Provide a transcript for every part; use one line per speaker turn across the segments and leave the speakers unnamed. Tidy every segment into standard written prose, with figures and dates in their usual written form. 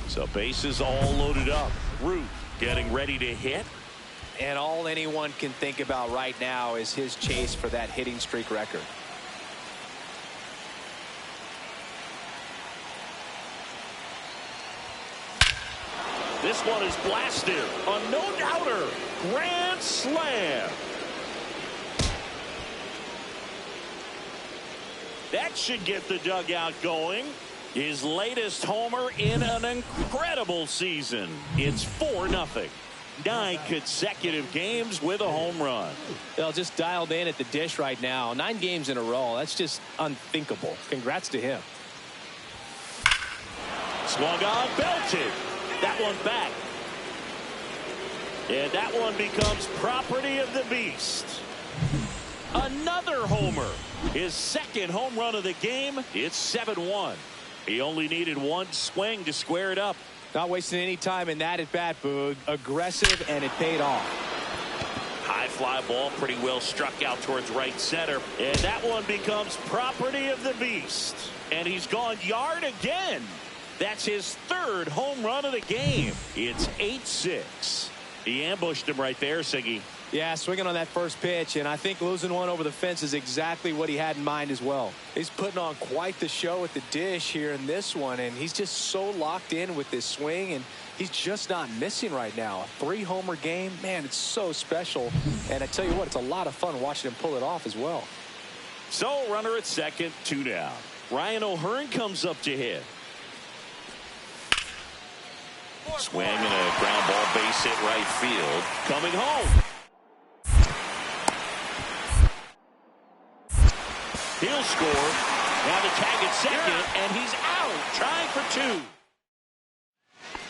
So bases all loaded up. Root getting ready to hit.
And all anyone can think about right now is his chase for that hitting streak record.
This one is blasted. A no-doubter. Grand slam. That should get the dugout going. His latest homer in an incredible season. It's 4-0. 9 consecutive games with a home run.
They'll just dialed in at the dish right now. 9 games in a row. That's just unthinkable. Congrats to him.
Swung on, belted. That one back. And that one becomes property of the beast. Another homer. His second home run of the game. It's 7-1. He only needed one swing to square it up.
Not wasting any time in that at bat, Boog. Aggressive, and it paid off.
High fly ball, pretty well struck out towards right center. And that one becomes property of the beast. And he's gone yard again. That's his third home run of the game. It's 8-6. He ambushed him right there, Siggy.
Yeah, swinging on that first pitch, and I think losing one over the fence is exactly what he had in mind as well. He's putting on quite the show at the dish here in this one, and he's just so locked in with this swing, and he's just not missing right now. A 3-homer game, man, it's so special. And I tell you what, it's a lot of fun watching him pull it off as well.
So, runner at second, 2 down. Ryan O'Hearn comes up to hit. Swing and a ground ball, base hit right field. Coming home. He'll score. Now the tag at second, and he's out, trying for 2.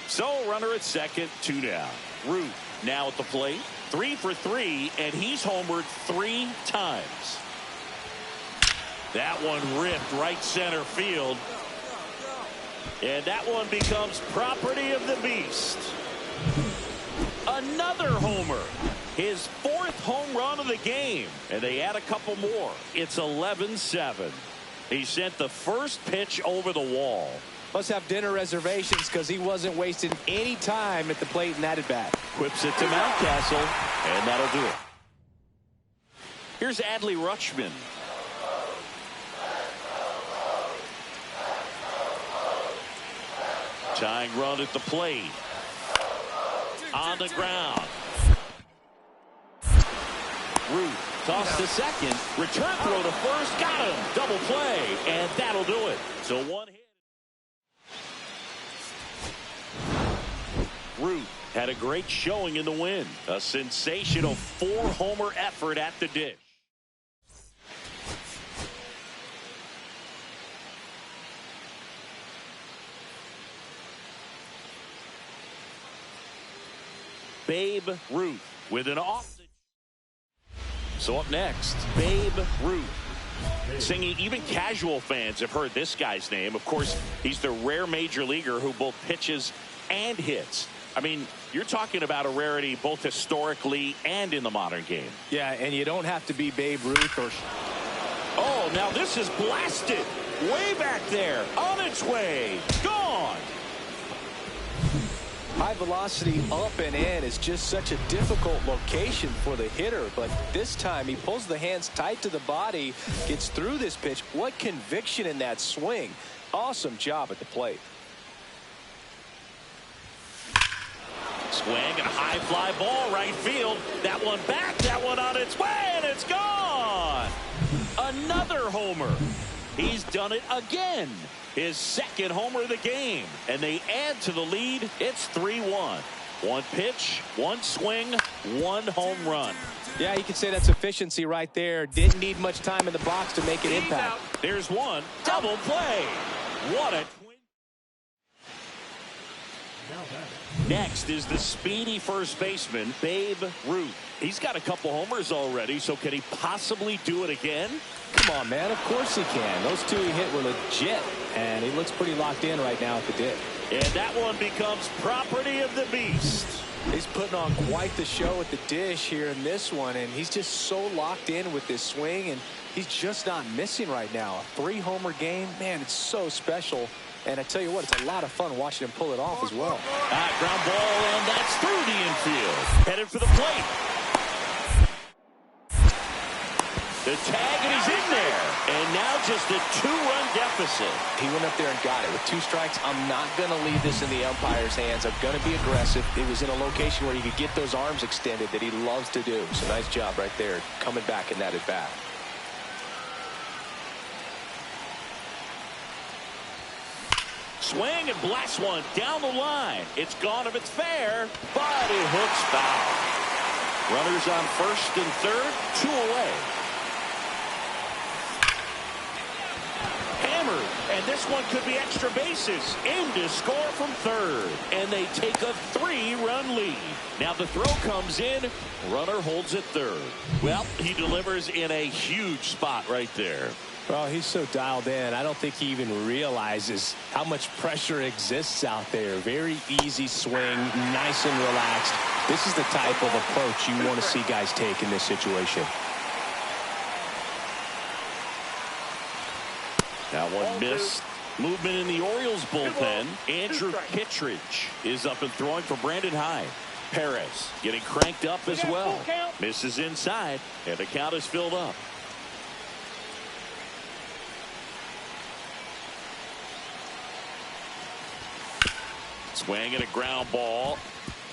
So, runner at second, 2 down. Root now at the plate, 3 for 3, and he's homered 3 times. That one ripped right center field. And that one becomes property of the beast. Another homer. His 4th home run of the game. And they add a couple more. It's 11-7. He sent the first pitch over the wall.
Must have dinner reservations because he wasn't wasting any time at the plate in that at bat.
Whips it to Mountcastle, and that'll do it. Here's Adley Rutschman. Tying run at the plate. On the ground. Root toss to second. Return throw to first. Got him. Double play. And that'll do it. So 1 hit. Root had a great showing in the win. A sensational 4-homer effort at the dish. Babe Ruth with an off. So up next, Babe Ruth. Singing, even casual fans have heard this guy's name. Of course, he's the rare major leaguer who both pitches and hits. I mean, you're talking about a rarity both historically and in the modern game.
Yeah, and you don't have to be Babe Ruth or...
Oh, now this is blasted. Way back there. On its way. Gone.
High velocity up and in is just such a difficult location for the hitter, but this time he pulls the hands tight to the body, gets through this pitch. What conviction in that swing. Awesome job at the plate.
Swing and a high fly ball right field. That one back, that one on its way, and it's gone. Another homer. He's done it again. His second homer of the game. And they add to the lead. It's 3-1. One pitch, one swing, one home run.
Yeah, you could say that's efficiency right there. Didn't need much time in the box to make an impact.
There's one. Double play. What a twin. Next is the speedy first baseman, Babe Ruth. He's got a couple homers already, so can he possibly do it again?
Come on, man. Of course he can. Those two he hit were legit, and he looks pretty locked in right now at the dip.
And that one becomes property of the beast.
He's putting on quite the show at the dish here in this one, and he's just so locked in with this swing, and he's just not missing right now. A 3-homer game, man, it's so special. And I tell you what, it's a lot of fun watching him pull it off as well.
Ground ball, and that's through the infield. Headed for the plate. The tag, and he's in there. And now just a 2-run deficit.
He went up there and got it. With 2 strikes, I'm not going to leave this in the umpire's hands. I'm going to be aggressive. It was in a location where he could get those arms extended that he loves to do. So nice job right there, coming back in that at bat.
Swing and blast one down the line. It's gone if it's fair, but it hooks foul. Runners on first and third, 2 away. Hammered, and this one could be extra bases. In to score from third, and they take a 3-run lead. Now the throw comes in, runner holds at third. Well, he delivers in a huge spot right there.
Well, he's so dialed in. I don't think he even realizes how much pressure exists out there. Very easy swing, nice and relaxed. This is the type of approach you want to see guys take in this situation.
Now one missed. Movement in the Orioles bullpen. Andrew Kittredge is up and throwing for Brandon Hyde. Perez getting cranked up as well. Misses inside, and the count is filled up. Swing and a ground ball.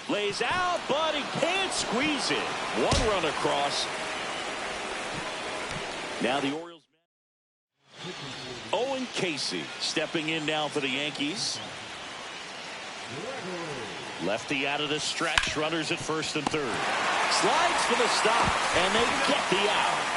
Lays out, but he can't squeeze it. 1 run across. Now the Orioles. Owen Casey stepping in now for the Yankees. Lefty out of the stretch. Runners at first and third. Slides for the stop, and they get the out.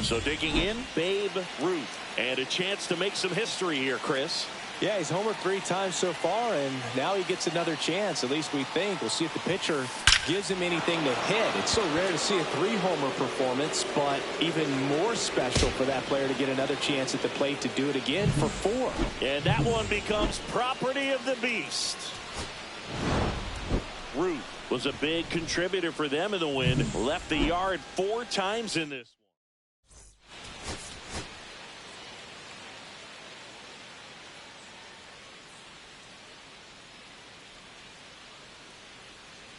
So digging in, Babe Ruth. And a chance to make some history here, Chris.
Yeah, he's homered 3 times so far, and now he gets another chance. At least we think. We'll see if the pitcher gives him anything to hit. It's so rare to see a 3-homer performance, but even more special for that player to get another chance at the plate to do it again for 4.
And that one becomes property of the beast. Ruth was a big contributor for them in the win. Left the yard 4 times in this.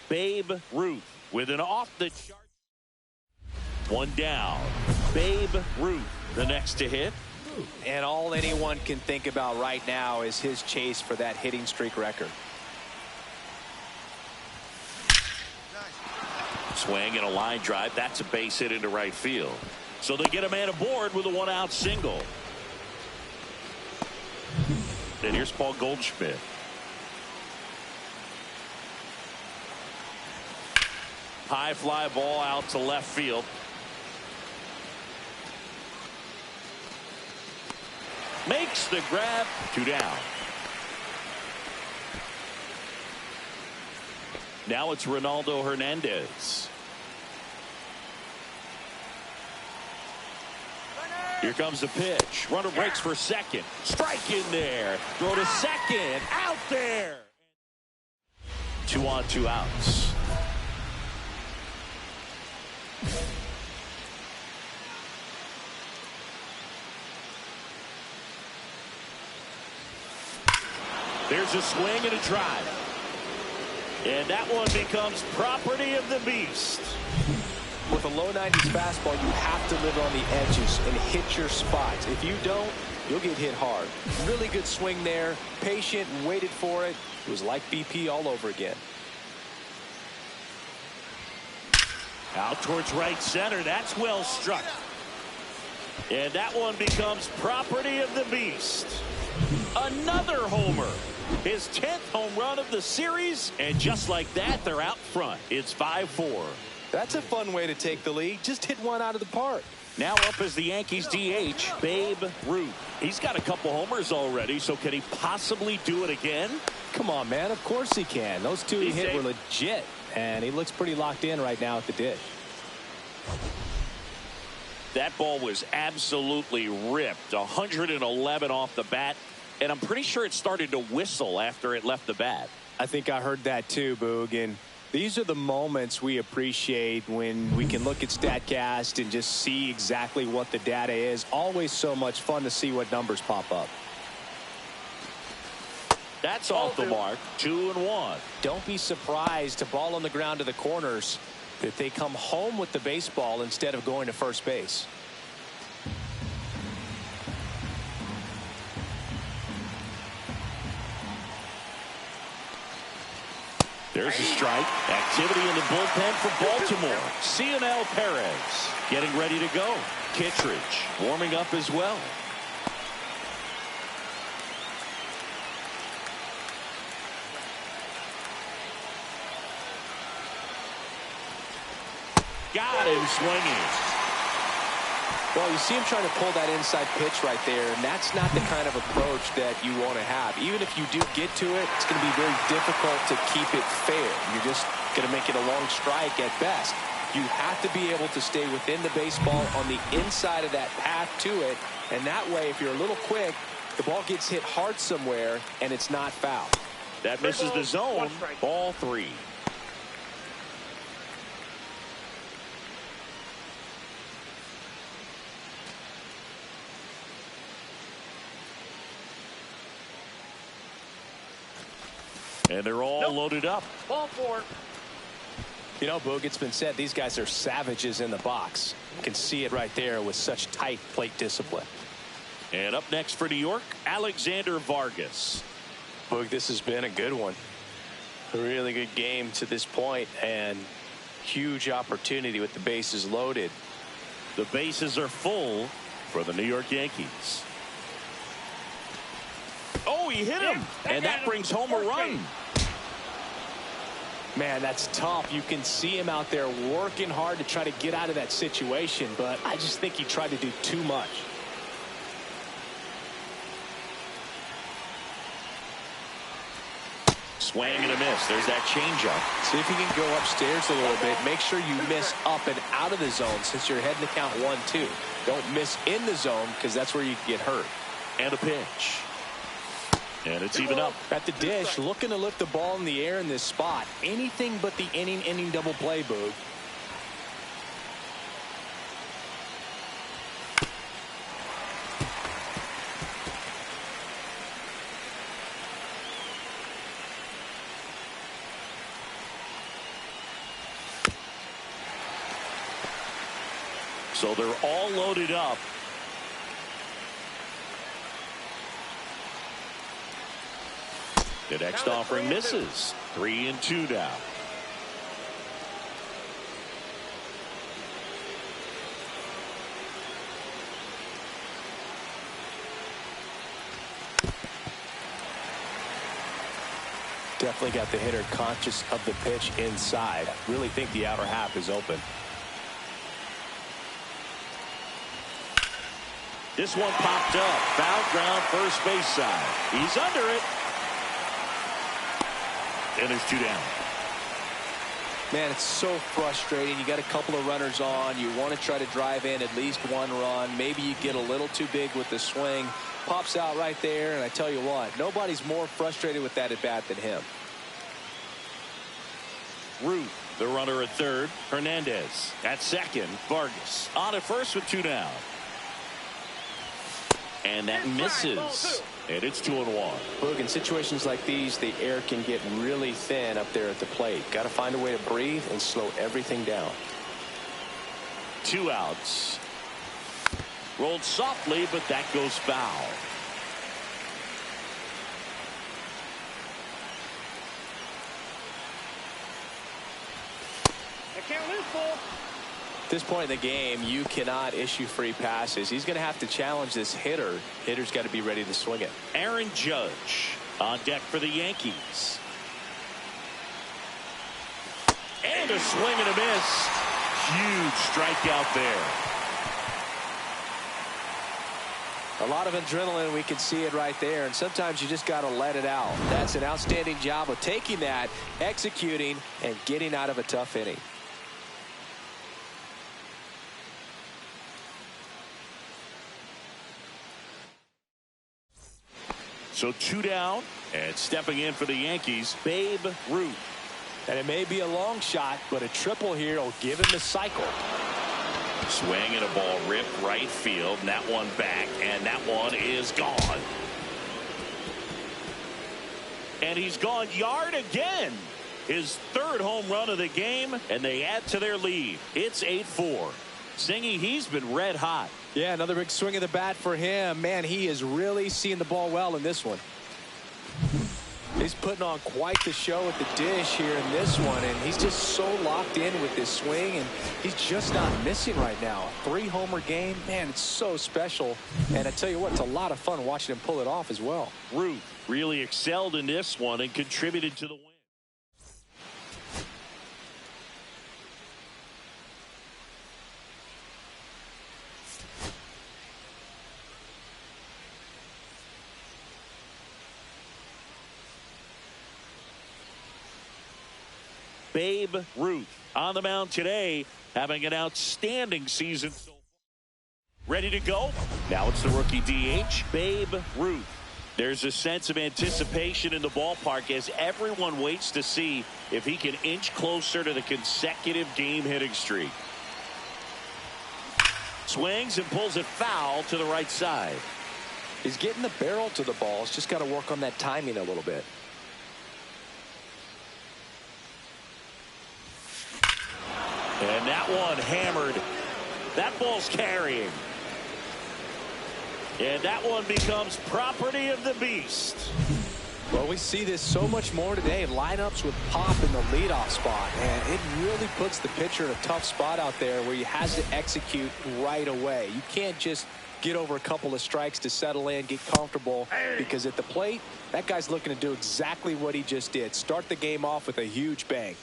Babe Ruth with an off-the-chart. 1 down. Babe Ruth, the next to hit.
And all anyone can think about right now is his chase for that hitting streak record.
Swing and a line drive. That's a base hit into right field. So they get a man aboard with a 1-out single. And here's Paul Goldschmidt. High fly ball out to left field. Makes the grab. 2 down. Now it's Ronaldo Hernandez. Here comes the pitch. Runner breaks for second. Strike in there. Throw to second. Out there. 2 on, 2 outs. There's a swing and a drive. And that one becomes property of the beast.
With a low 90s fastball, you have to live on the edges and hit your spots. If you don't, you'll get hit hard. Really good swing there. Patient, waited for it. It was like BP all over again.
Out towards right center. That's well struck. And that one becomes property of the beast. Another homer. His 10th home run of the series. And just like that, they're out front. It's 5-4.
That's a fun way to take the lead. Just hit one out of the park.
Now up as the Yankees DH, Babe Ruth. He's got a couple homers already, so can he possibly do it again?
Come on, man. Of course he can. Those two he hit were legit, and he looks pretty locked in right now at the dish.
That ball was absolutely ripped. 111 off the bat, and I'm pretty sure it started to whistle after it left the bat.
I think I heard that too, Boog. And these are the moments we appreciate when we can look at StatCast and just see exactly what the data is. Always so much fun to see what numbers pop up.
That's off the mark. 2-1.
Don't be surprised to ball on the ground to the corners that they come home with the baseball instead of going to first base.
There's a strike. Activity in the bullpen for Baltimore. Cionel Perez getting ready to go. Kittredge warming up as well. Got him swinging.
Well, you see him trying to pull that inside pitch right there, and that's not the kind of approach that you want to have. Even if you do get to it, it's going to be very difficult to keep it fair. You're just going to make it a long strike at best. You have to be able to stay within the baseball on the inside of that path to it, and that way, if you're a little quick, the ball gets hit hard somewhere, and it's not foul.
That misses the zone. Ball 3. And they're all loaded up.
Ball 4.
You know, Boog, it's been said these guys are savages in the box. You can see it right there with such tight plate discipline.
And up next for New York, Alexander Vargas.
Boog, this has been a good one. A really good game to this point, and huge opportunity with the bases loaded.
The bases are full for the New York Yankees. Oh, he hit him, and that brings home a run.
Man, that's tough. You can see him out there working hard to try to get out of that situation, but I just think he tried to do too much.
Swing and a miss. There's that changeup.
See if you can go upstairs a little bit. Make sure you miss up and out of the zone since you're heading to count 1-2. Don't miss in the zone because that's where you get hurt.
And a pitch. And it's even up.
At the dish, looking to lift the ball in the air in this spot. Anything but the inning double play, Boog.
So they're all loaded up. The next offering misses. 3-2 now.
Definitely got the hitter conscious of the pitch inside. Really think the outer half is open.
This one popped up. Foul ground, first base side. He's under it. And there's 2 down.
Man, it's so frustrating. You got a couple of runners on. You want to try to drive in at least 1 run. Maybe you get a little too big with the swing. Pops out right there, and I tell you what, nobody's more frustrated with that at bat than him.
Ruth, the runner at third. Hernandez at second. Vargas on at first with 2 down. And that misses. And it's 2-1.
Boog, in situations like these, the air can get really thin up there at the plate. Got to find a way to breathe and slow everything down.
2 outs. Rolled softly, but that goes foul.
The count is full.
At this point in the game, you cannot issue free passes. He's going to have to challenge this hitter. Hitter's got to be ready to swing it.
Aaron Judge on deck for the Yankees. And a swing and a miss. Huge strikeout there.
A lot of adrenaline, we can see it right there, and sometimes you just got to let it out. That's an outstanding job of taking that, executing, and getting out of a tough inning.
So 2 down, and stepping in for the Yankees, Babe Ruth.
And it may be a long shot, but a triple here will give him the cycle.
Swing and a ball ripped right field, and that one back, and that one is gone. And he's gone yard again. His 3rd home run of the game, and they add to their lead. It's 8-4. Singy, he's been red hot.
Yeah, another big swing of the bat for him. Man, he is really seeing the ball well in this one. He's putting on quite the show at the dish here in this one, and he's just so locked in with this swing, and he's just not missing right now. A 3-homer game, man, it's so special. And I tell you what, it's a lot of fun watching him pull it off as well.
Ruth really excelled in this one and contributed to the win. Babe Ruth on the mound today, having an outstanding season so far. Ready to go? Now it's the rookie DH, Babe Ruth. There's a sense of anticipation in the ballpark as everyone waits to see if he can inch closer to the consecutive game hitting streak. Swings and pulls it foul to the right side.
He's getting the barrel to the ball. He's just got to work on that timing a little bit.
And that one hammered. That ball's carrying. And that one becomes property of the beast.
Well, we see this so much more today. Lineups with pop in the leadoff spot. And it really puts the pitcher in a tough spot out there where he has to execute right away. You can't just get over a couple of strikes to settle in, get comfortable, because at the plate, that guy's looking to do exactly what he just did. Start the game off with a huge bang.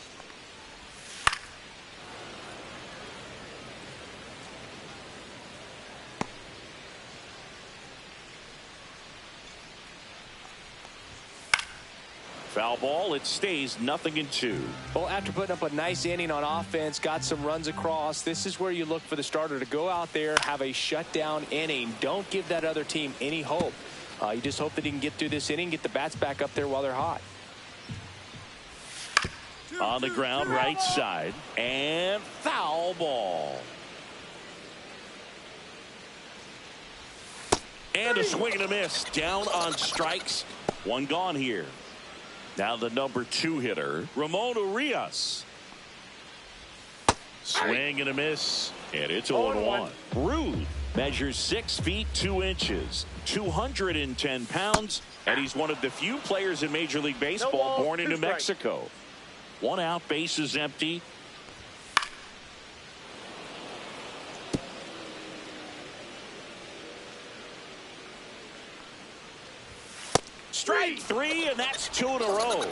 Foul ball. It stays 0-2.
Well, after putting up a nice inning on offense, got some runs across, this is where you look for the starter to go out there, have a shutdown inning. Don't give that other team any hope. You just hope that he can get through this inning, get the bats back up there while they're hot.
On the ground, right side, and foul ball. And a swing and a miss. Down on strikes. One gone here. Now the number 2 hitter, Ramon Urias. Swing and a miss, and it's 0-1. Ruth measures 6 feet 2 inches, 210 pounds, and he's one of the few players in Major League Baseball born in New Mexico. 1 out, bases empty. Strike 3, and that's 2 in a row.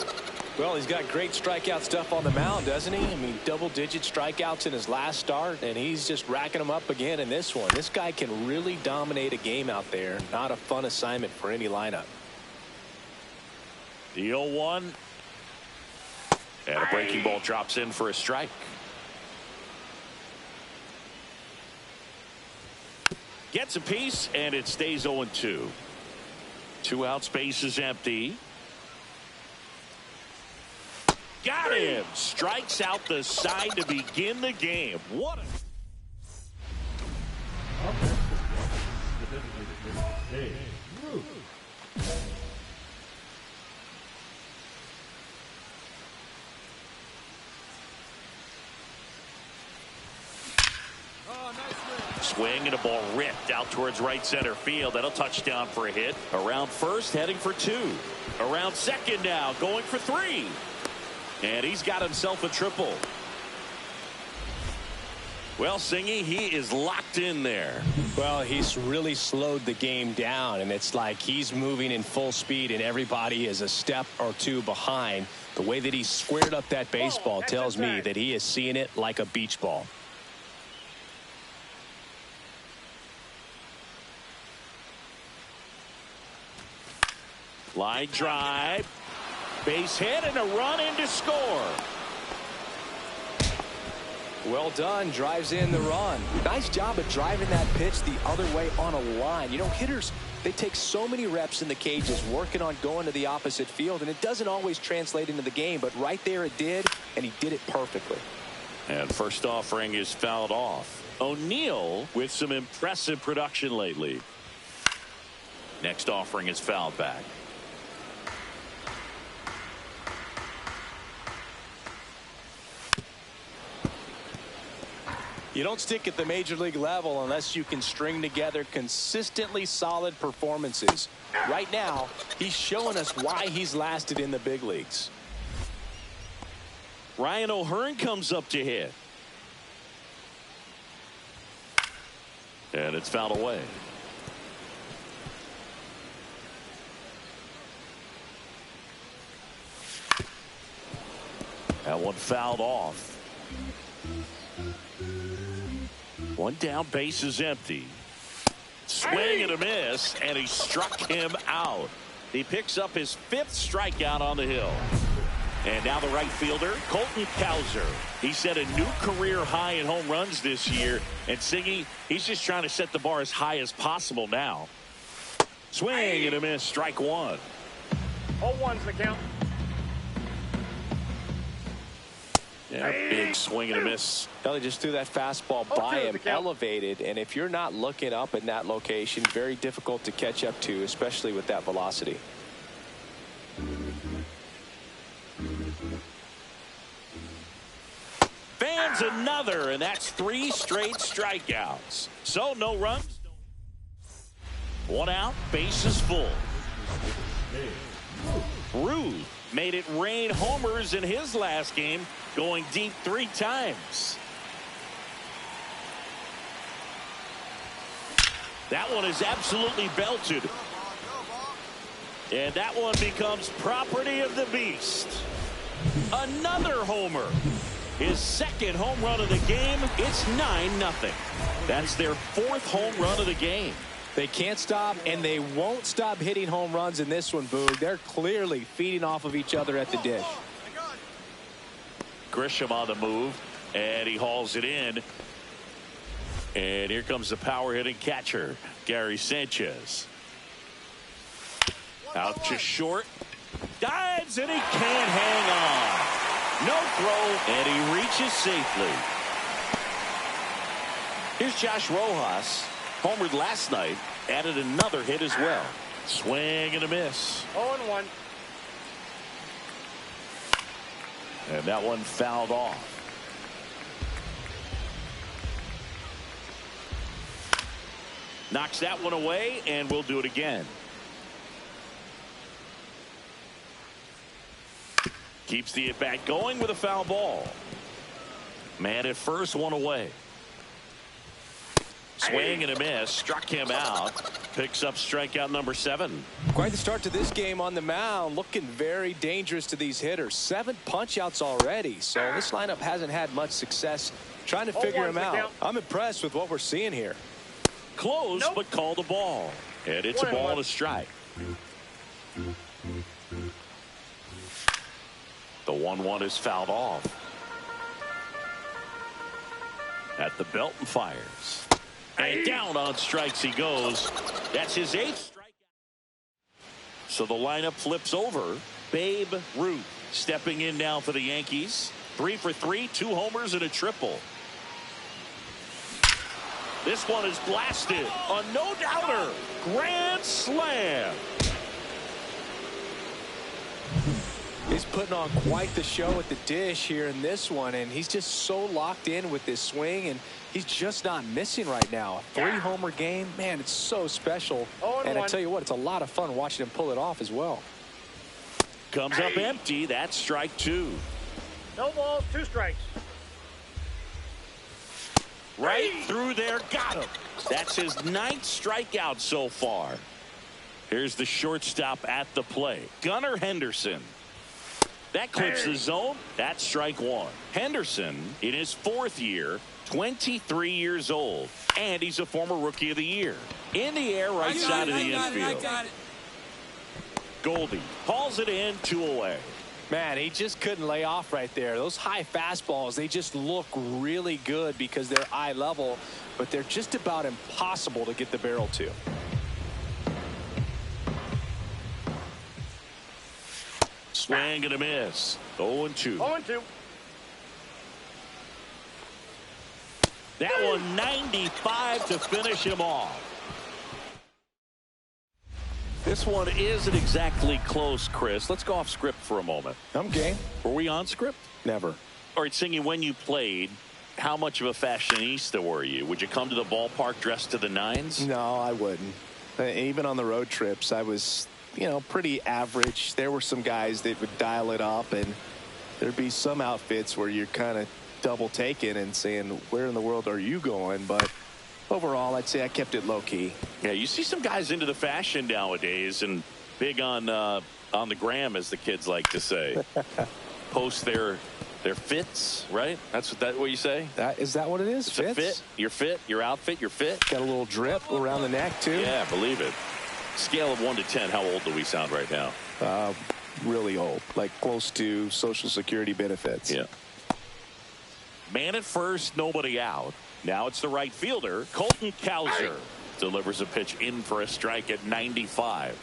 Well, he's got great strikeout stuff on the mound, doesn't he? I mean, double-digit strikeouts in his last start, and he's just racking them up again in this one. This guy can really dominate a game out there. Not a fun assignment for any lineup.
The 0-1. And a breaking ball drops in for a strike. Gets a piece, and it stays 0-2. 2 outs, base is empty. Got him. Strikes out the side to begin the game. What a... Swing and a ball ripped out towards right center field. That'll touch down for a hit. Around first, heading for 2. Around second now, going for 3. And he's got himself a triple. Well, Singy, he is locked in there.
Well, he's really slowed the game down, and it's like he's moving in full speed, and everybody is a step or 2 behind. The way that he squared up that baseball tells me that he is seeing it like a beach ball.
Line drive. Base hit and a run in to score.
Well done. Drives in the run. Nice job of driving that pitch the other way on a line. You know, hitters, they take so many reps in the cages working on going to the opposite field, and it doesn't always translate into the game, but right there it did, and he did it perfectly.
And first offering is fouled off. O'Neill with some impressive production lately. Next offering is fouled back.
You don't stick at the major league level unless you can string together consistently solid performances. Right now, he's showing us why he's lasted in the big leagues.
Ryan O'Hearn comes up to hit. And it's fouled away. That one fouled off. One down, base is empty. Swing and a miss, and he struck him out. He picks up his 5th strikeout on the hill. And now the right fielder, Colton Cowser. He set a new career high in home runs this year. And Siggy, he's just trying to set the bar as high as possible now. Swing and a miss, strike one.
0-1's the count.
Yeah, big swing and a miss.
Well, he just threw that fastball by him, elevated, and if you're not looking up in that location, very difficult to catch up to, especially with that velocity.
Fans another, and that's 3 straight strikeouts. So no runs. 1 out, base is full. Ruth made it rain homers in his last game, going deep 3 times. That one is absolutely belted. And that one becomes property of the beast. Another homer. His 2nd home run of the game. It's 9-0. That's their 4th home run of the game.
They can't stop, and they won't stop hitting home runs in this one, Boog. They're clearly feeding off of each other at the dish.
Grisham on the move, and he hauls it in. And here comes the power hitting catcher, Gary Sanchez. Out to short. Dives, and he can't hang on. No throw, and he reaches safely. Here's Josh Rojas. Homered last night, added another hit as well. Swing and a miss.
0-1.
And that one fouled off. Knocks that one away, and we'll do it again. Keeps the at-bat going with a foul ball. Man at first, one away. Swing and a miss, struck him out. Picks up strikeout number 7.
Quite the start to this game on the mound. Looking very dangerous to these hitters. 7 punch-outs already. So this lineup hasn't had much success trying to figure him out. I'm impressed with what we're seeing here.
Close, but called a ball. And it's a ball and a strike. The 1-1 is fouled off. At the belt and fires. And down on strikes he goes. That's his 8th strikeout. So the lineup flips over. Babe Ruth stepping in now for the Yankees. 3 for 3, 2 homers and a triple. This one is blasted. A no-doubter. Grand slam.
He's putting on quite the show at the dish here in this one, and he's just so locked in with this swing, and he's just not missing right now. A 3-homer game, man, it's so special. And I tell you what, it's a lot of fun watching him pull it off as well.
Comes up empty. That's strike 2.
No balls, 2 strikes.
Right through there, got him. That's his 9th strikeout so far. Here's the shortstop at the plate, Gunnar Henderson. That clips the zone. That's strike 1. Henderson, in his 4th year, 23 years old, and he's a former Rookie of the Year. In the air, right side of the infield. Goldie calls it in, 2 away.
Man, he just couldn't lay off right there. Those high fastballs, they just look really good because they're eye level, but they're just about impossible to get the barrel to.
Swing and a miss. 0-2.
0-2.
That one 95 to finish him off. This one isn't exactly close, Chris. Let's go off script for a moment.
I'm game.
Were we on script?
Never.
All right, Singy, when you played, how much of a fashionista were you? Would you come to the ballpark dressed to the nines?
No, I wouldn't. Even on the road trips, I was, pretty average. There were some guys that would dial it up, and there'd be some outfits where you're kind of double taking and saying, where in the world are you going? But overall, I'd say I kept it low key.
Yeah, you see some guys into the fashion nowadays and big on the gram, as the kids like to say. Post their fits, right? That's what you say?
Is that what it is?
It's a fit. Your fit, your outfit, your fit.
Got a little drip around the neck, too.
Yeah, believe it. Scale of 1 to 10, how old do we sound right now?
Really old, like close to Social Security benefits.
Yeah. Man at first, nobody out. Now it's the right fielder, Colton Cowser. Delivers a pitch in for a strike at 95.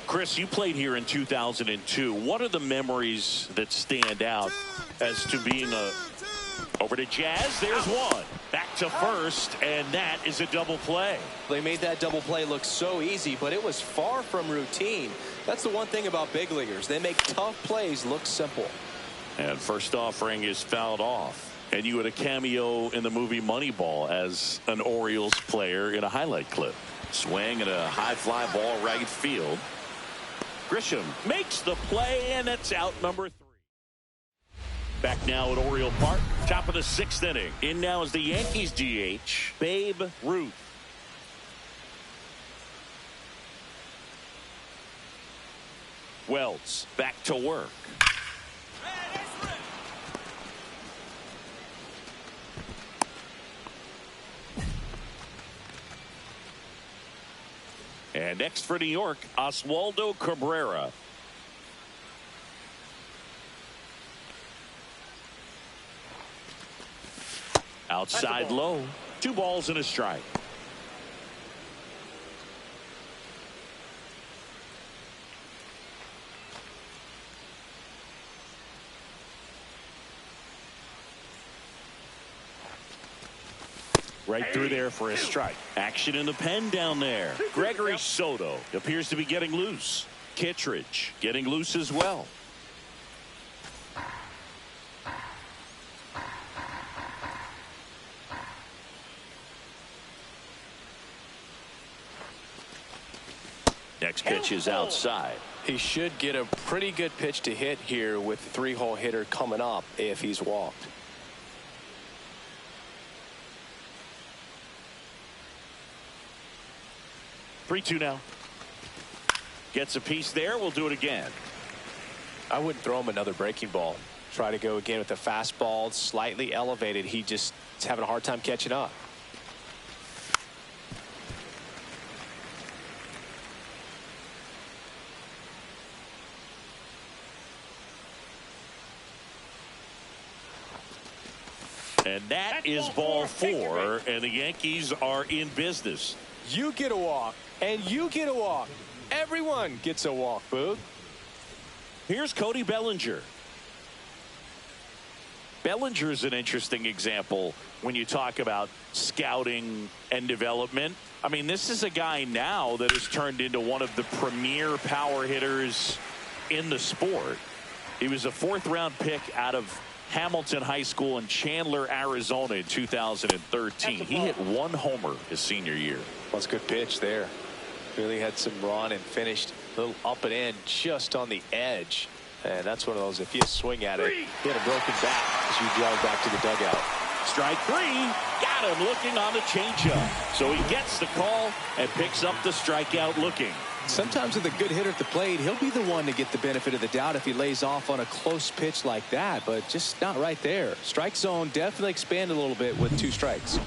Chris, you played here in 2002. What are the memories that stand out as to being over to Jazz? There's one. Back to first, and that is a double play.
They made that double play look so easy, but it was far from routine. That's the one thing about big leaguers. They make tough plays look simple.
And first offering is fouled off. And you had a cameo in the movie Moneyball as an Orioles player in a highlight clip. Swing and a high fly ball right field. Grisham makes the play, and it's out number 3. Back now at Oriole Park, top of the 6th inning. In now is the Yankees DH, Babe Ruth. Wells back to work. And next for New York, Oswaldo Cabrera. Outside low. 2 balls and a strike. Right through there for a strike. Action in the pen down there. Gregory Soto appears to be getting loose. Kittredge getting loose as well. Next pitch is outside.
He should get a pretty good pitch to hit here with the 3-hole hitter coming up if he's walked.
3-2 now. Gets a piece there. We'll do it again.
I wouldn't throw him another breaking ball. Try to go again with the fastball slightly elevated. He just is having a hard time catching up.
And that is ball 4, and the Yankees are in business.
You get a walk, and you get a walk. Everyone gets a walk, Boog.
Here's Cody Bellinger. Bellinger is an interesting example when you talk about scouting and development. I mean, this is a guy now that has turned into one of the premier power hitters in the sport. He was a 4th-round pick out of Hamilton High School in Chandler, Arizona in 2013. He hit 1 homer his senior year.
That's a good pitch there. Really had some run and finished a little up and in just on the edge. And that's one of those, if you swing at it, hit a broken bat as you jog back to the dugout.
Strike 3. Got him looking on the changeup. So he gets the call and picks up the strikeout looking.
Sometimes with a good hitter at the plate, he'll be the one to get the benefit of the doubt if he lays off on a close pitch like that, but just not right there. Strike zone definitely expanded a little bit with 2 strikes.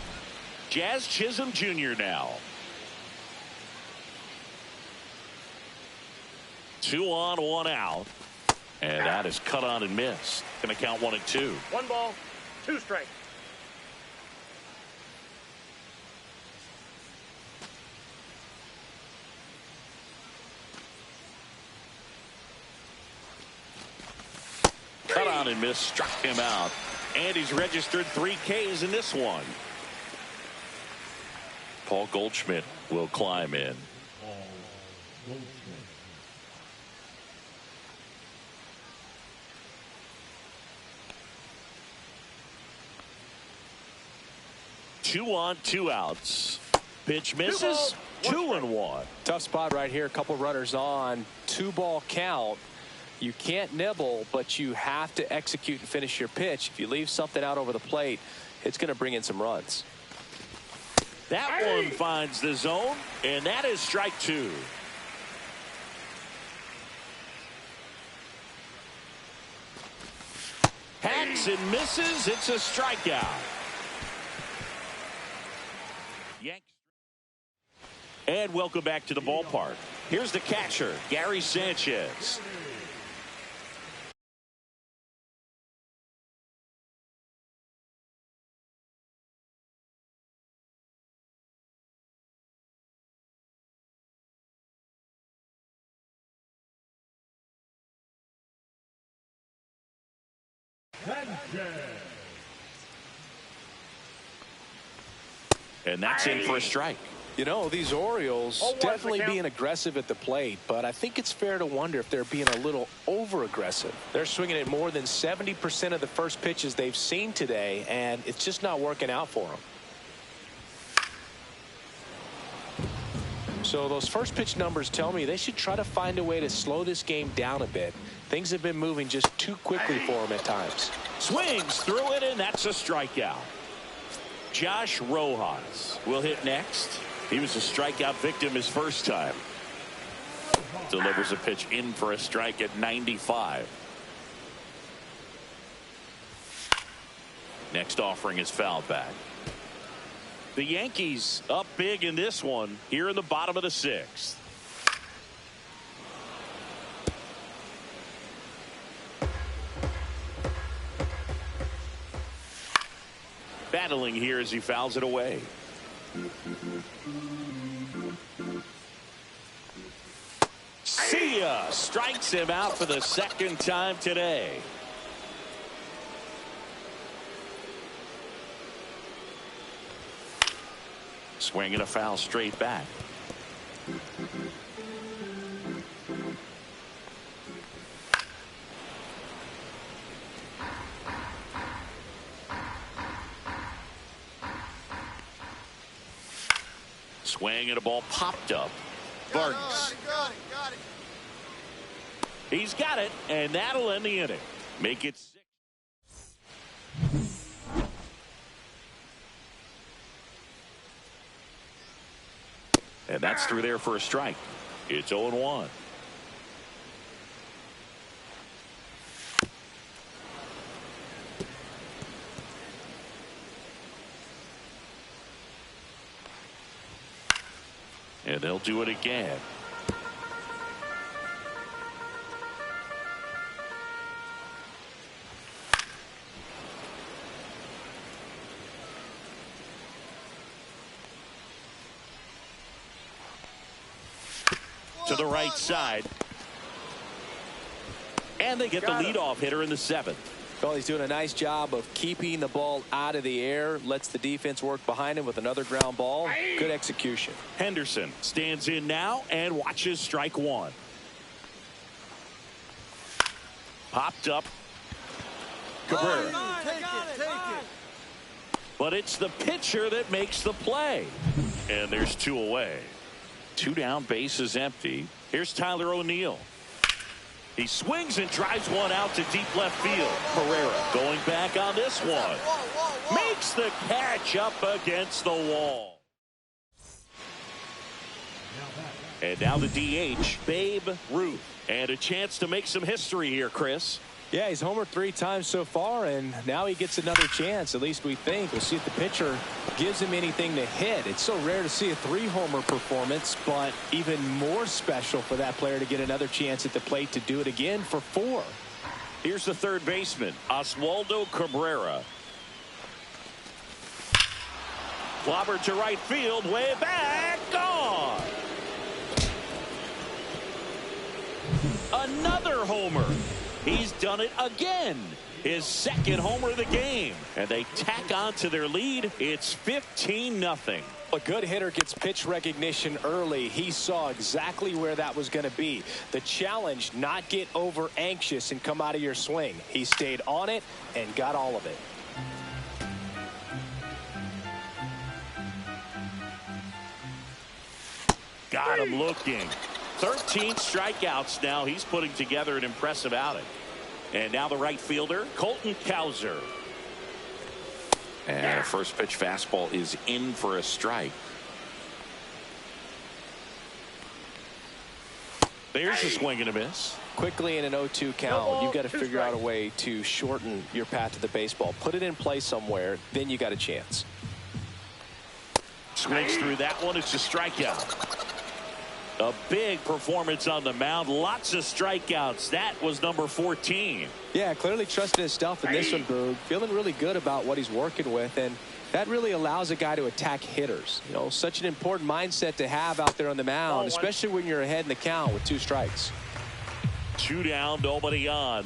Jazz Chisholm Jr. now. 2 on, 1 out. And that is cut on and missed. Going to count 1-2.
1 ball, 2 strikes.
Cut on and missed, struck him out. And he's registered 3 Ks in this one. Paul Goldschmidt will climb in. 2 on, 2 outs. Pitch misses. 2-1.
Tough spot right here. A couple runners on. 2-ball count. You can't nibble, but you have to execute and finish your pitch. If you leave something out over the plate, it's going to bring in some runs.
That one finds the zone, and that is strike 2. Hacks and misses. It's a strikeout. And welcome back to the ballpark. Here's the catcher, Gary Sanchez. And that's in for a strike.
You know, these Orioles definitely being aggressive at the plate, but I think it's fair to wonder if they're being a little over-aggressive. They're swinging at more than 70% of the first pitches they've seen today, and it's just not working out for them. So those first pitch numbers tell me they should try to find a way to slow this game down a bit. Things have been moving just too quickly for them at times.
Swings through it, and that's a strikeout. Josh Rojas will hit next. He was a strikeout victim his first time. Delivers a pitch in for a strike at 95. Next offering is fouled back. The Yankees up big in this one here in the bottom of the 6th. Battling here as he fouls it away. See ya! Strikes him out for the 2nd time today. Swinging a foul straight back. Swing and a ball popped up. Vargas.
Got it.
He's got it, and that'll end the inning. Make it 6. And that's through there for a strike. It's 0-1. And they'll do it again. To the right side. And they get the leadoff hitter in the 7th.
Well, he's doing a nice job of keeping the ball out of the air. Lets the defense work behind him with another ground ball. Good execution.
Henderson stands in now and watches strike 1. Popped up. Cabrera.
Take it.
But it's the pitcher that makes the play. And there's 2 away. 2 down, bases empty. Here's Tyler O'Neill. He swings and drives one out to deep left field. Pereira going back on this one. Makes the catch up against the wall. And now the DH, Babe Ruth. And a chance to make some history here, Chris.
Yeah, he's homered 3 times so far, and now he gets another chance. At least we think. We'll see if the pitcher gives him anything to hit. It's so rare to see a 3-homer performance, but even more special for that player to get another chance at the plate to do it again for 4.
Here's the third baseman, Oswaldo Cabrera. Clobbered to right field, way back, gone. Another homer. He's done it again. His second homer of the game. And they tack on to their lead. It's 15-0.
A good hitter gets pitch recognition early. He saw exactly where that was going to be. The challenge, not get over anxious and come out of your swing. He stayed on it and got all of it.
Got him looking. 13 strikeouts now. He's putting together an impressive outing. And now the right fielder, Colton Cowser.
And a first pitch fastball is in for a strike.
There's a swing and a miss.
Quickly in an 0-2 count, you've got to figure out a way to shorten your path to the baseball. Put it in play somewhere, then you got a chance.
Swings through that one. It's a strikeout. A big performance on the mound. Lots of strikeouts. That was number 14.
Yeah, clearly trusting his stuff in this one, Boog. Feeling really good about what he's working with, and that really allows a guy to attack hitters. You know, such an important mindset to have out there on the mound, especially when you're ahead in the count with 2 strikes.
2 down, nobody on.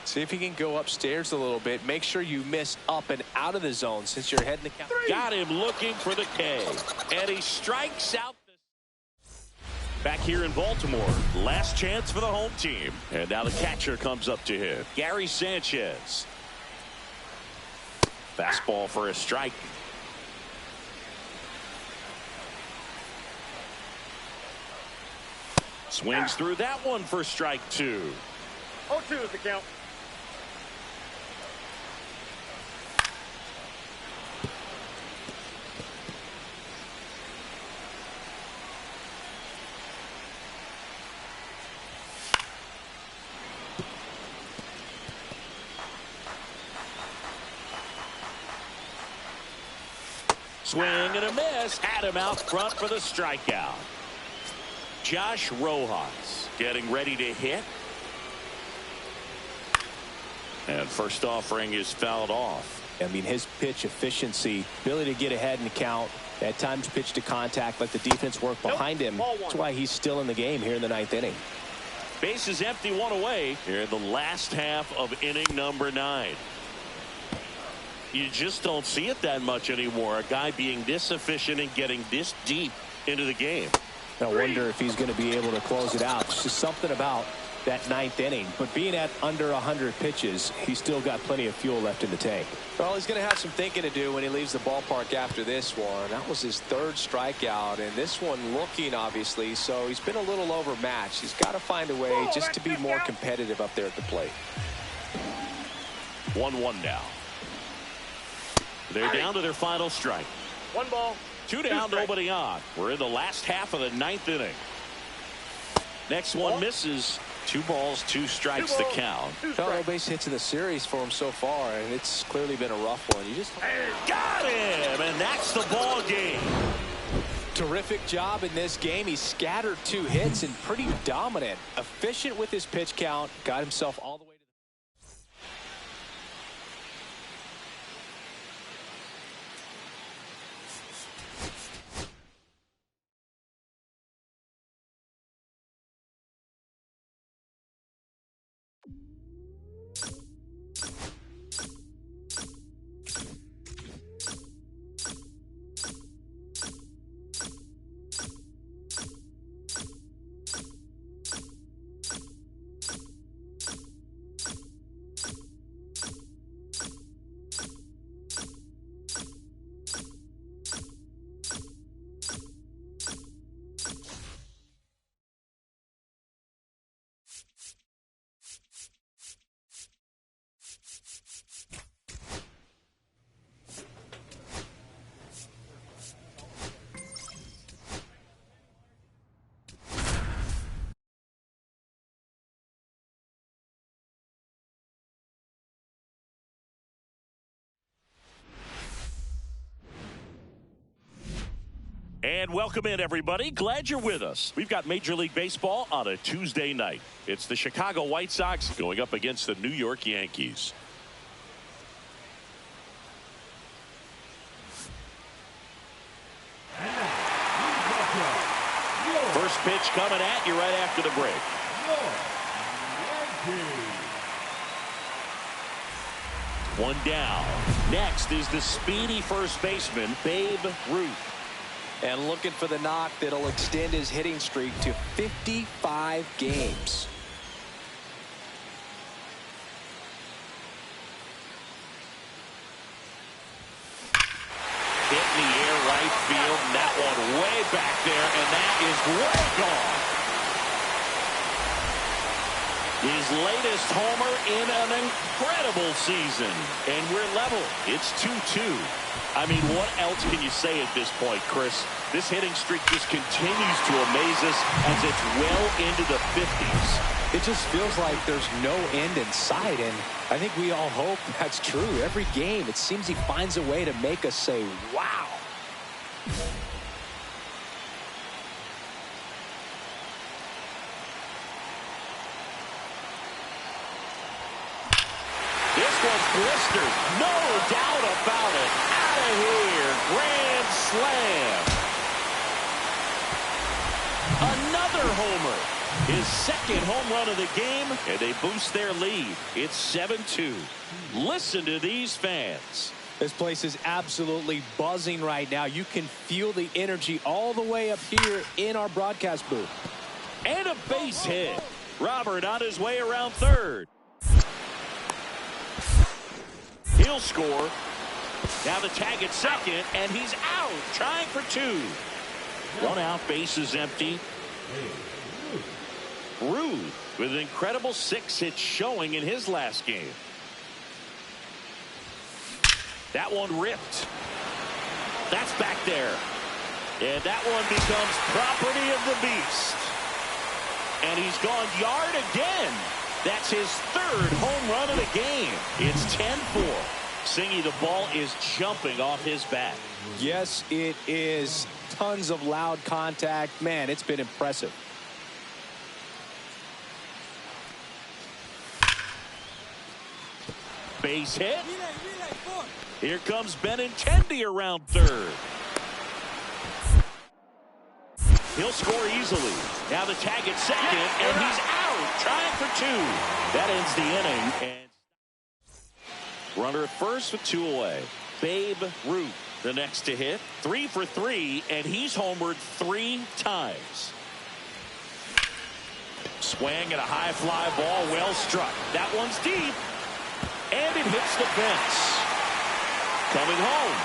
See if he can go upstairs a little bit. Make sure you miss up and out of the zone since you're ahead in the count.
Got him looking for the K. And he strikes out. Back here in Baltimore. Last chance for the home team. And now the catcher comes up to him. Gary Sanchez. Fastball for a strike. Swings through that one for strike 2.
0-2 is the count.
Swing and a miss. Had him out front for the strikeout. Josh Rojas getting ready to hit. And first offering is fouled off.
I mean, his pitch efficiency, ability to get ahead in the count, at times pitch to contact, let the defense work behind him. That's why he's still in the game here in the 9th inning.
Base is empty, 1 away here in the last half of inning number 9. You just don't see it that much anymore. A guy being this efficient and getting this deep into the game.
I wonder if he's going to be able to close it out. It's just something about that 9th inning. But being at under 100 pitches, he's still got plenty of fuel left in the tank. Well, he's going to have some thinking to do when he leaves the ballpark after this one. That was his 3rd strikeout, and this one looking, obviously, so he's been a little overmatched. He's got to find a way just to be more competitive up there at the plate.
1-1 now. They're down to their final strike.
1 ball.
2 down, nobody on. We're in the last half of the 9th inning. Next one misses. 2 balls, 2 strikes the count.
No base hits in the series for him so far, and it's clearly been a rough one. You just
got him, and that's the ball game.
Terrific job in this game. He scattered 2 hits and pretty dominant, efficient with his pitch count. Got himself all the way.
And welcome in, everybody. Glad you're with us. We've got Major League Baseball on a Tuesday night. It's the Chicago White Sox going up against the New York Yankees. First pitch coming at you right after the break. One down. Next is the speedy first baseman, Babe Ruth.
And looking for the knock that'll extend his hitting streak to 55 games.
Hit in the air right field, and that one way back there, and that is way gone. His latest homer in an incredible season, and we're level. It's 2-2. I mean, what else can you say at this point, Chris? This hitting streak just continues to amaze us as it's well into the 50s.
It just feels like there's no end in sight, and I think we all hope that's true. Every game, it seems he finds a way to make us say, wow.
This one's blistered. No doubt about it. Out of here. Grand slam. Another homer. His second home run of the game, and they boost their lead. It's 7-2. Listen to these fans.
This place is absolutely buzzing right now. You can feel the energy all the way up here in our broadcast booth.
And a base hit. Robert on his way around third. He'll score. Now the tag at second, and he's out, trying for two. One out, base is empty. Ruth with an incredible 6-hit showing in his last game. That one ripped. That's back there. And that one becomes property of the beast. And he's gone yard again. That's his third home run of the game. It's 10-4. Singy, the ball is jumping off his bat.
Yes, it is. Tons of loud contact. Man, it's been impressive.
Base hit. Here comes Benintendi around third. He'll score easily. Now the tag at second, and he's out, trying for two. That ends the inning. And runner at first with two away. Babe Ruth, the next to hit. 3 for 3, and he's homered 3 times. Swing and a high fly ball, well struck. That one's deep, and it hits the fence. Coming home.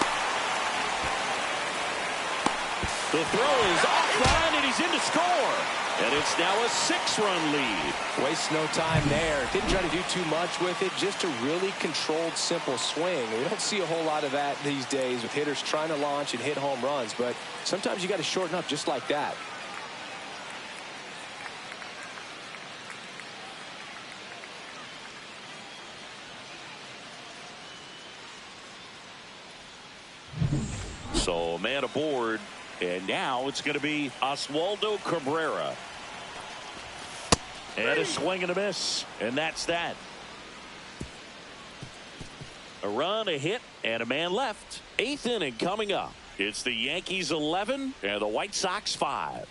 The throw is offline, and he's in to score. And it's now a 6-run lead.
Wastes no time there. Didn't try to do too much with it. Just a really controlled, simple swing. We don't see a whole lot of that these days with hitters trying to launch and hit home runs. But sometimes you got to shorten up just like that.
So man aboard, and now it's going to be Oswaldo Cabrera. And a swing and a miss, and that's that. A run, a hit, and a man left. 8th inning coming up. It's the Yankees 11 and the White Sox 5.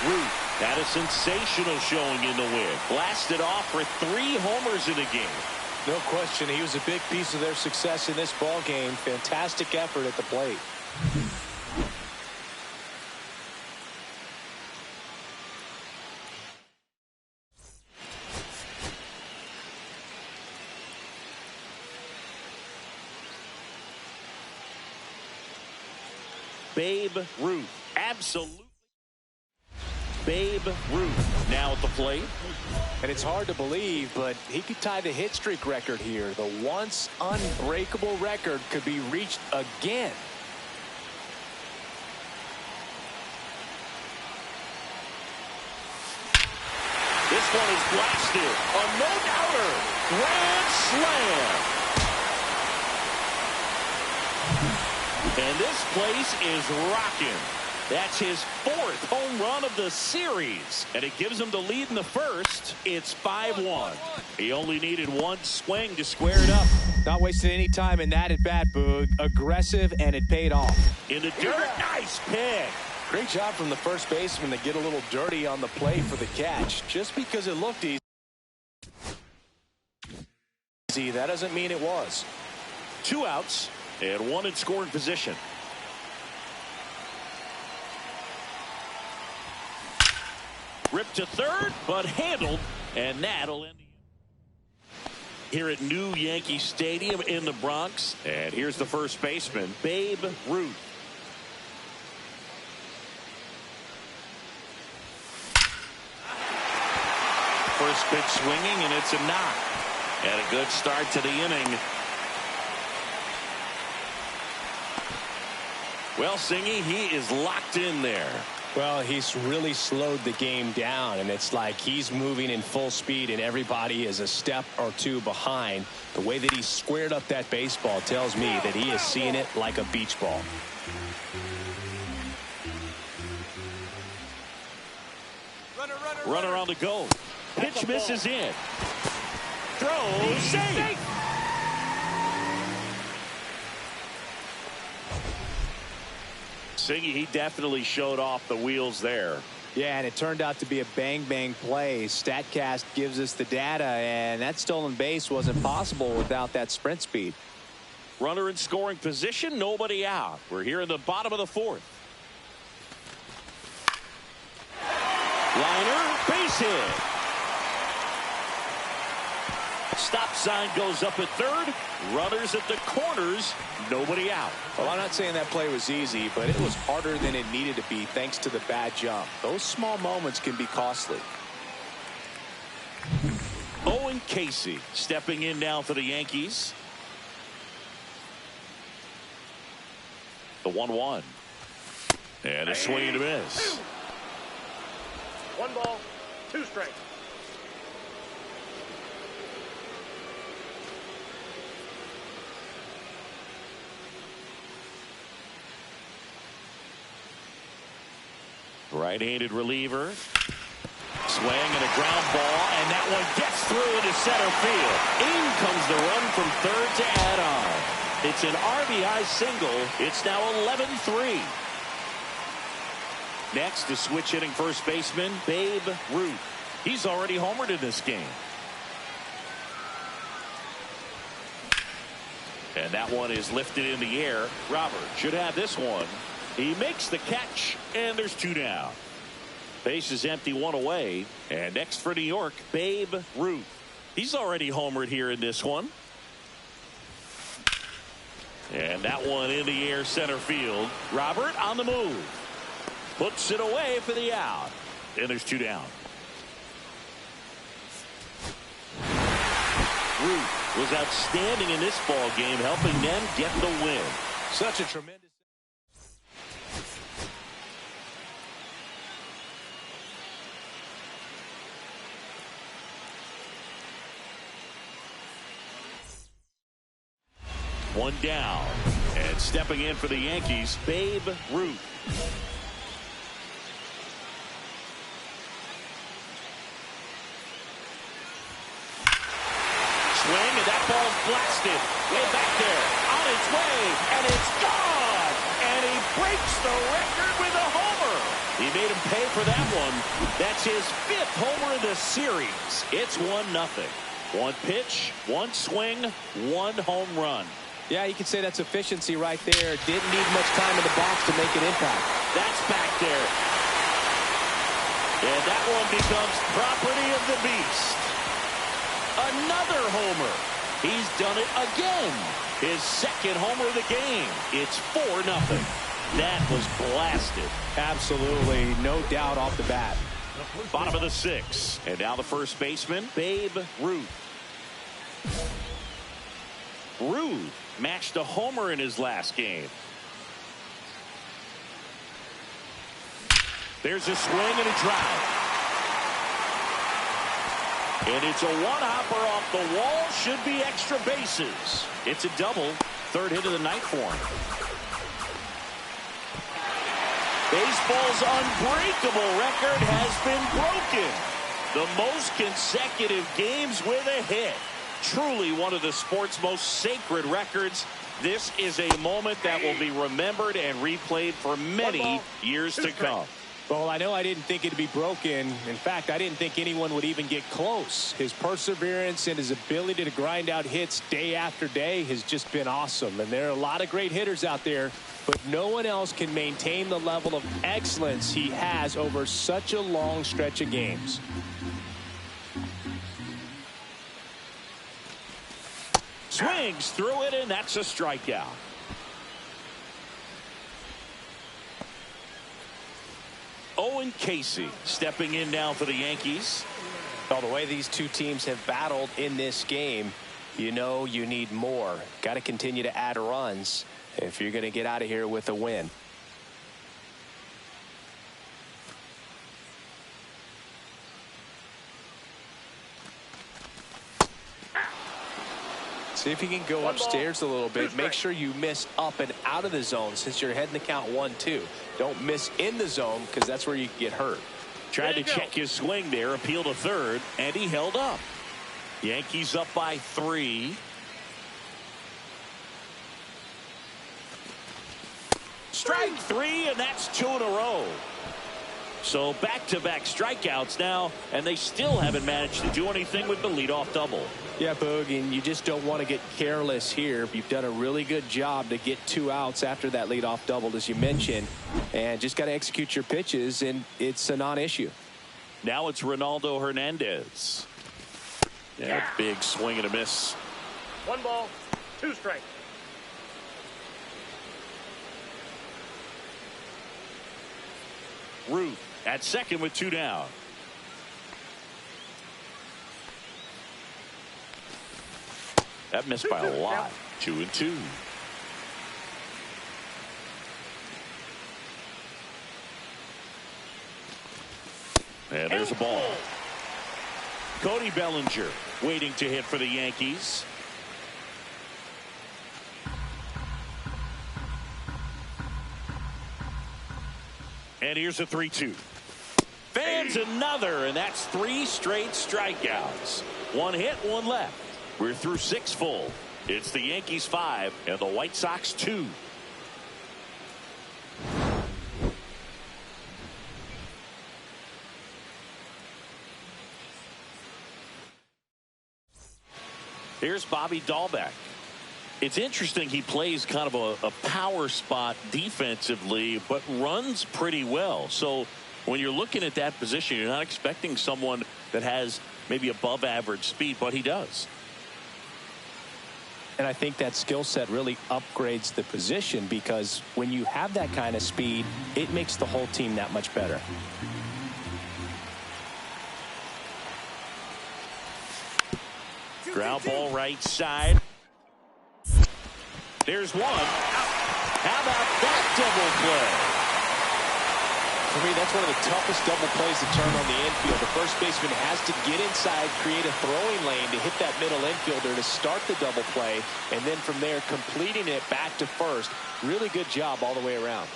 Ruth had a sensational showing in the win. Blasted off for 3 homers in the game.
No question, he was a big piece of their success in this ball game. Fantastic effort at the plate.
Babe Ruth, absolutely. Babe Ruth now at the plate.
And it's hard to believe, but he could tie the hit streak record here. The once unbreakable record could be reached again.
This one is blasted. A no-doubter. Grand slam. And this place is rocking. That's his 4th home run of the series. And it gives him the lead in the first. It's 5-1. He only needed one swing to square it up.
Not wasting any time in that at bat, Boog. Aggressive, and it paid off.
In the dirt, nice pick.
Great job from the first baseman to get a little dirty on the play for the catch. Just because it looked easy, that doesn't mean it was.
2 outs and 1 in scoring position. Ripped to third, but handled, and that'll end the here at New Yankee Stadium in the Bronx. And here's the first baseman, Babe Ruth. First pitch swinging, and it's a knock. And a good start to the inning. Well, Singy, he is locked in there.
Well, he's really slowed the game down, and it's like he's moving in full speed and everybody is a step or two behind. The way that he squared up that baseball tells me that he is seeing it like a beach ball.
Runner on the go. Pitch misses in. Throw safe. Singy, he definitely showed off the wheels there.
Yeah, and it turned out to be a bang-bang play. StatCast gives us the data, and that stolen base wasn't possible without that sprint speed.
Runner in scoring position, nobody out. We're here in the bottom of the 4th. Liner, base hit. Stop sign goes up at third. Runners at the corners, nobody out.
Well, I'm not saying that play was easy, but it was harder than it needed to be thanks to the bad jump. Those small moments can be costly.
Owen Casey stepping in now for the Yankees. The 1-1. And a swing and a miss.
1 ball, 2 strikes.
Right-handed reliever. Swing and a ground ball, and that one gets through into center field. In comes the run from third to add on. It's an RBI single. It's now 11-3. Next, the switch hitting first baseman, Babe Ruth. He's already homered in this game. And that one is lifted in the air. Robert should have this one. He makes the catch, and there's 2 down. Base is empty, 1 away. And next for New York, Babe Ruth. He's already homered here in this one. And that one in the air center field. Robert on the move. Puts it away for the out. And there's 2 down. Ruth was outstanding in this ball game, helping them get the win.
Such a tremendous.
One down. And stepping in for the Yankees, Babe Ruth. Swing, and that ball's blasted. Way back there. On its way. And it's gone. And he breaks the record with a homer. He made him pay for that one. That's his 5th homer of the series. It's 1-0. 1 pitch, 1 swing, 1 home run.
Yeah, you could say that's efficiency right there. Didn't need much time in the box to make an impact.
That's back there. And that one becomes property of the beast. Another homer. He's done it again. His 2nd homer of the game. It's 4-0. That was blasted.
Absolutely, no doubt off the bat.
Bottom of the 6th. And now the first baseman, Babe Ruth. Ruth matched a homer in his last game. There's a swing and a drive. And it's a one-hopper off the wall. Should be extra bases. It's a double. Third hit of the night for him. Baseball's unbreakable record has been broken. The most consecutive games with a hit. Truly one of the sport's most sacred records. This is a moment that will be remembered and replayed for many years to come.
Well, I know I didn't think it'd be broken. In fact, I didn't think anyone would even get close. His perseverance and his ability to grind out hits day after day has just been awesome. And there are a lot of great hitters out there, but no one else can maintain the level of excellence he has over such a long stretch of games.
Swings through it, and that's a strikeout. Owen Casey stepping in now for the Yankees.
Well, the way these two teams have battled in this game, you know you need more. Got to continue to add runs if you're going to get out of here with a win.
See if you can go upstairs a little bit. Make sure you miss up and out of the zone since you're heading the count 1-2. Don't miss in the zone because that's where you can get hurt.
Tried to check his swing there, appeal to third, and he held up. Yankees up by 3. Strike 3, and that's 2 in a row. So back-to-back strikeouts now, and they still haven't managed to do anything with the leadoff double.
Yeah, Boog, and you just don't want to get careless here. You've done a really good job to get 2 outs after that leadoff double, as you mentioned, and just got to execute your pitches, and it's a non-issue.
Now it's Ronaldo Hernandez. Yeah, big swing and a miss.
1 ball, 2 strikes.
Ruth at second with 2 down. That missed by a lot. 2-2. And there's a ball. Cody Bellinger waiting to hit for the Yankees. And here's a 3-2. Fans another, and that's 3 straight strikeouts. 1 hit, 1 left. We're through 6 full. It's the Yankees 5 and the White Sox 2. Here's Bobby Dahlbeck. It's interesting he plays kind of a power spot defensively, but runs pretty well. So when you're looking at that position, you're not expecting someone that has maybe above average speed, but he does.
And I think that skill set really upgrades the position because when you have that kind of speed, it makes the whole team that much better.
Ground ball right side. There's one. How about that double play?
For me, that's one of the toughest double plays to turn on the infield. The first baseman has to get inside, create a throwing lane to hit that middle infielder to start the double play, and then from there completing it back to first. Really good job all the way around.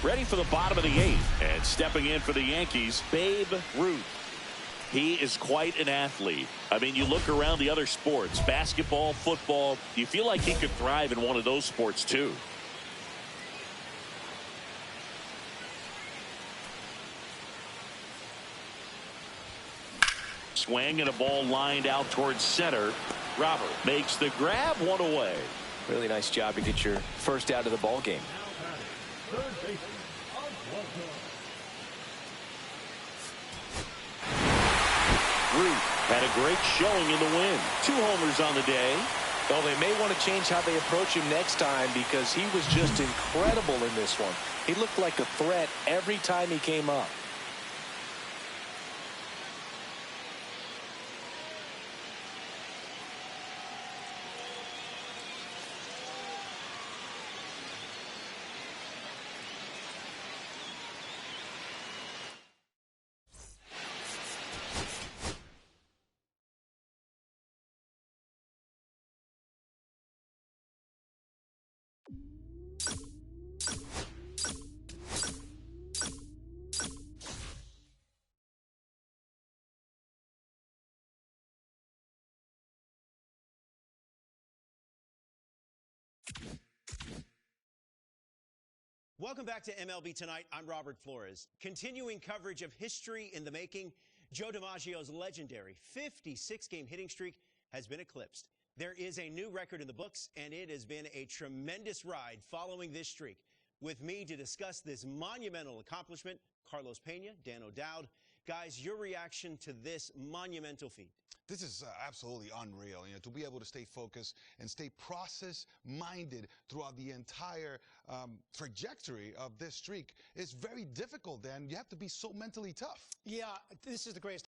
Ready for the bottom of the 8th, and stepping in for the Yankees, Babe Ruth. He is quite an athlete. I mean, you look around the other sports, basketball, football, you feel like he could thrive in one of those sports too. Swing and a ball lined out towards center. Robert makes the grab, 1 away.
Really nice job to get your first out of the ball game.
Ruth had a great showing in the win. 2 homers on the day.
Well, they may want to change how they approach him next time because he was just incredible in this one. He looked like a threat every time he came up.
Welcome back to MLB Tonight. I'm Robert Flores. Continuing coverage of history in the making, Joe DiMaggio's legendary 56-game hitting streak has been eclipsed. There is a new record in the books, and it has been a tremendous ride following this streak. With me to discuss this monumental accomplishment, Carlos Pena, Dan O'Dowd. Guys, your reaction to this monumental feat?
This is absolutely unreal, to be able to stay focused and stay process-minded throughout the entire trajectory of this streak is very difficult, Dan. You have to be so mentally tough.
Yeah, this is the greatest.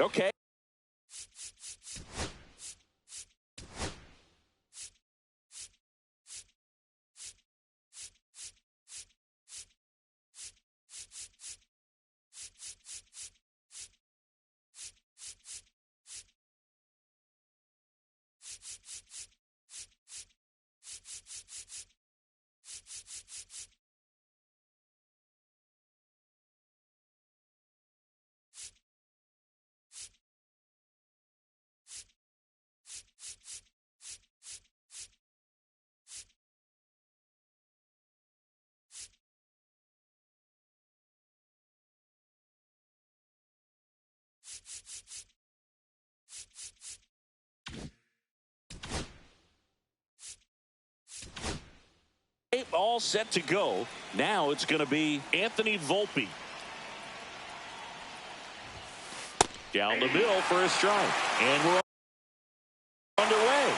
Okay.
All set to go. Now it's going to be Anthony Volpe. Down the middle for a strike. And we're underway.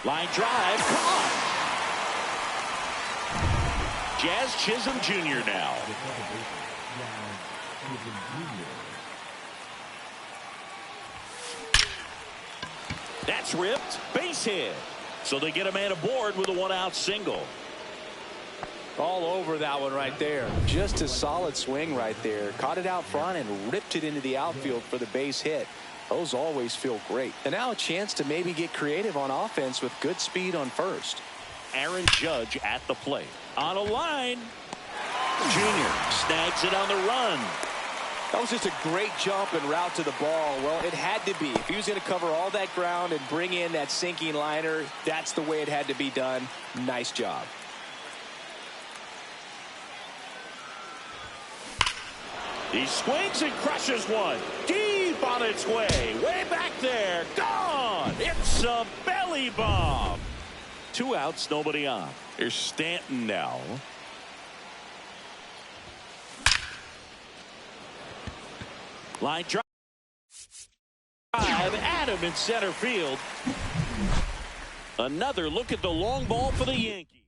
Line drive. Caught. Jazz Chisholm Jr. now. That's ripped. Base hit. So they get a man aboard with a one-out single.
All over that one right there. Just a solid swing right there. Caught it out front and ripped it into the outfield for the base hit. Those always feel great. And now a chance to maybe get creative on offense with good speed on first.
Aaron Judge at the plate. On a line. Junior snags it on the run.
That was just a great jump and route to the ball. Well, it had to be. If he was going to cover all that ground and bring in that sinking liner, that's the way it had to be done. Nice job.
He swings and crushes one. Deep on its way. Way back there. Gone. It's a belly bomb. 2 outs, nobody on. Here's Stanton now. Line drive. Adam in center field. Another look at the long ball for the Yankees.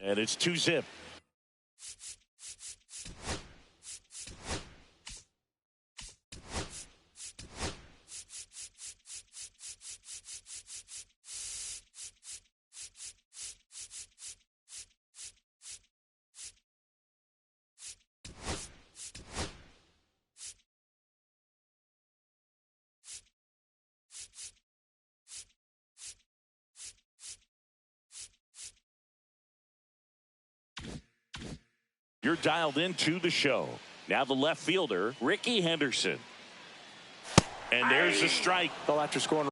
And it's 2-zip. You're dialed into the show. Now the left fielder, Ricky Henderson. And there's a strike.
Well, after scoring.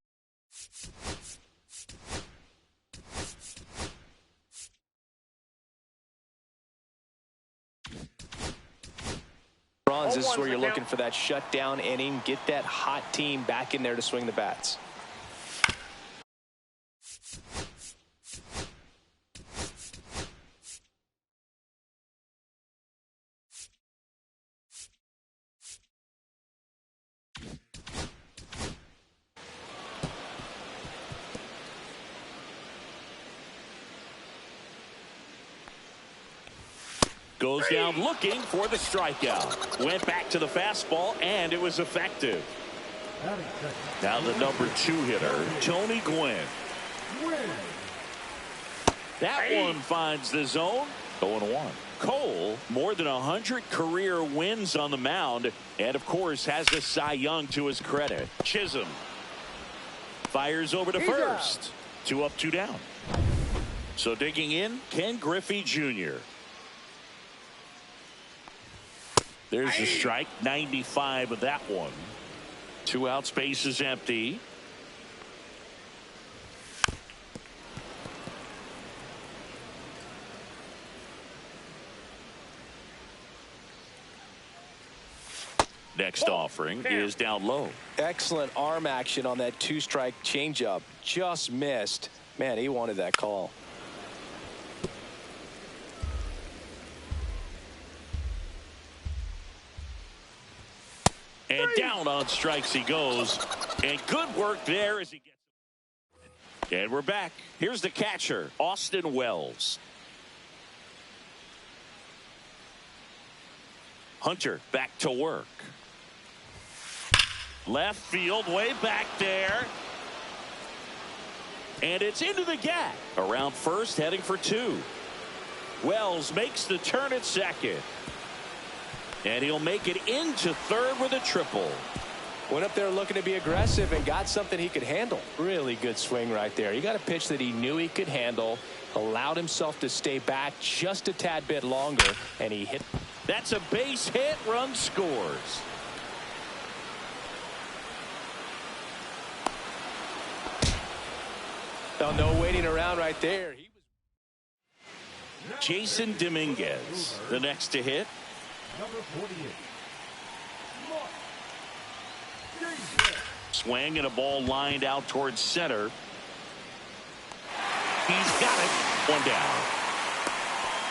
Runs, this is where you're looking for that shutdown inning. Get that hot team back in there to swing the bats.
Goes down looking for the strikeout. Went back to the fastball, and it was effective. Now the number 2 hitter, Tony Gwynn. That one finds the zone. 0-1. Cole, more than 100 career wins on the mound, and of course has the Cy Young to his credit. Chisholm fires over to first. 2 up, 2 down. So digging in, Ken Griffey Jr. There's a strike, 95 of that one. 2 out, space is empty. Next offering is down low.
Excellent arm action on that 2-strike changeup. Just missed. Man, he wanted that call.
And down on strikes he goes. And good work there as he gets. And we're back. Here's the catcher, Austin Wells. Hunter back to work. Left field, way back there. And it's into the gap. Around first, heading for 2. Wells makes the turn at second. And he'll make it into third with a triple.
Went up there looking to be aggressive and got something he could handle. Really good swing right there. He got a pitch that he knew he could handle, allowed himself to stay back just a tad bit longer, and he hit.
That's a base hit. Run scores.
Oh, no waiting around right there.
Jason Dominguez, the next to hit.
Number 48.
Swing and a ball lined out towards center. He's got it. 1 down.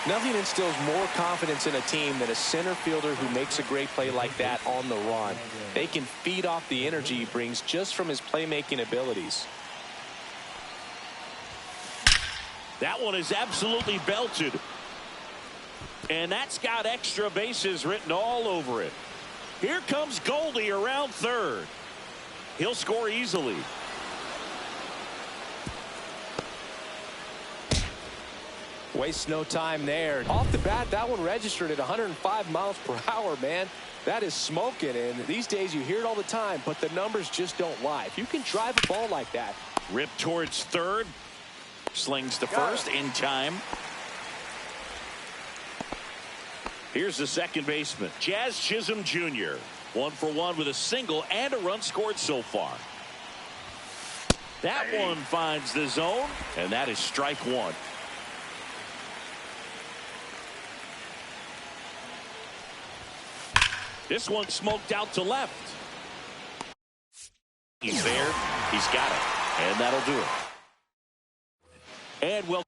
Nothing instills more confidence in a team than a center fielder who makes a great play like that on the run. They can feed off the energy he brings just from his playmaking abilities.
That one is absolutely belted. And that's got extra bases written all over it. Here comes Goldie around third. He'll score easily.
Waste no time there. Off the bat, that one registered at 105 miles per hour, man. That is smoking, and these days you hear it all the time, but the numbers just don't lie. If you can drive a ball like that.
Rip towards third. Slings to first in time. Here's the second baseman, Jazz Chisholm Jr. 1 for 1 with a single and a run scored so far. That one finds the zone, and that is strike 1. This one smoked out to left. He's there. He's got it. And that'll do it. And we'll.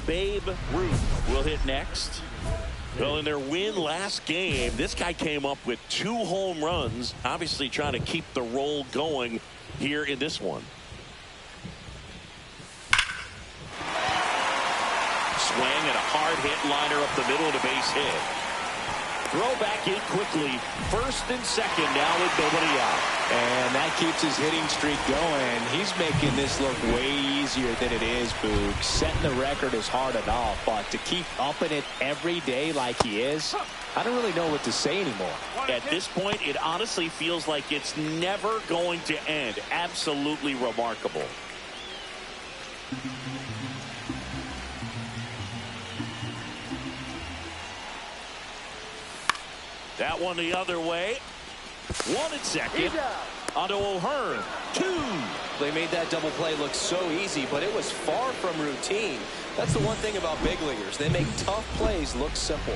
Babe Ruth will hit next. Well, in their win last game, this guy came up with 2 home runs, obviously trying to keep the roll going here in this one. Swing and a hard hit liner up the middle of the base hit. Throw back in quickly. First and second now with nobody out.
And that keeps his hitting streak going. He's making this look way easier than it is, Boog. Setting the record is hard enough, but to keep upping it every day like he is, I don't really know what to say anymore.
At this point, it honestly feels like it's never going to end. Absolutely remarkable. That one the other way. 1 and second. Onto O'Hearn. 2.
They made that double play look so easy, but it was far from routine. That's the one thing about big leaguers. They make tough plays look simple.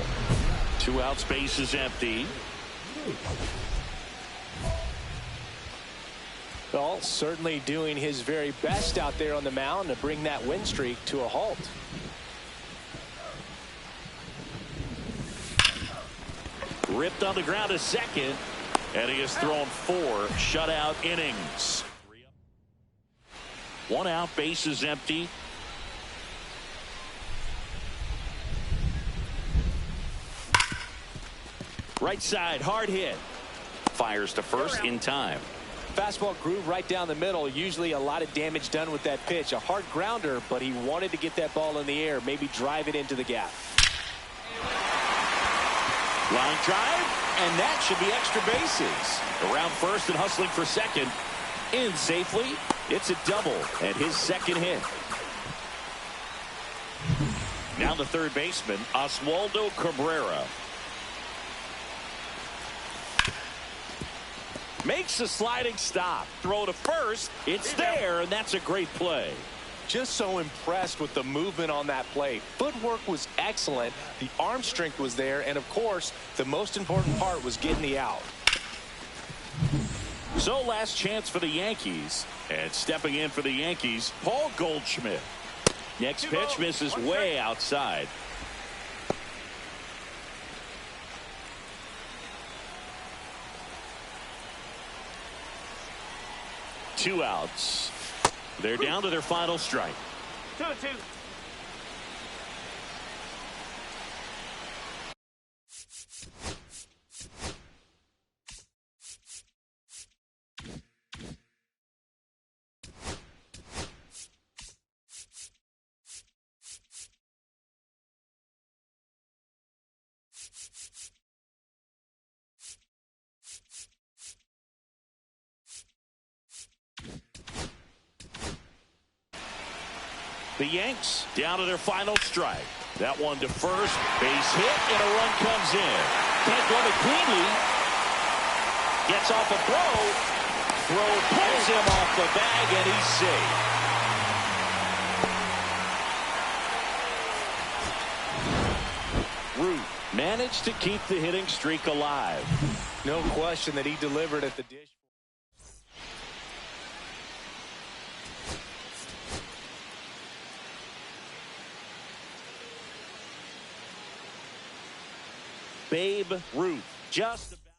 2 outs, base is empty.
Well, certainly doing his very best out there on the mound to bring that win streak to a halt.
Ripped on the ground a second, and he has thrown 4 shutout innings. 1 out, base is empty. Right side, hard hit. Fires to first in time.
Fastball groove right down the middle. Usually a lot of damage done with that pitch. A hard grounder, but he wanted to get that ball in the air, maybe drive it into the gap.
Line drive, and that should be extra bases. Around first and hustling for second. In safely. It's a double, and his second hit. Now the third baseman, Oswaldo Cabrera. Makes a sliding stop. Throw to first. It's there, and that's a great play.
Just so impressed with the movement on that play. Footwork was excellent. The arm strength was there. And, of course, the most important part was getting the out.
So last chance for the Yankees. And stepping in for the Yankees, Paul Goldschmidt. Next pitch misses way outside. Two outs. They're down to their final strike.
2-2.
The Yanks down to their final strike. That one to first. Base hit, and a run comes in. Can't glove it cleanly. Gets off a throw. Throw pulls him off the bag, and he's safe. Root managed to keep the hitting streak alive.
No question that he delivered at the dish.
Babe Ruth just about.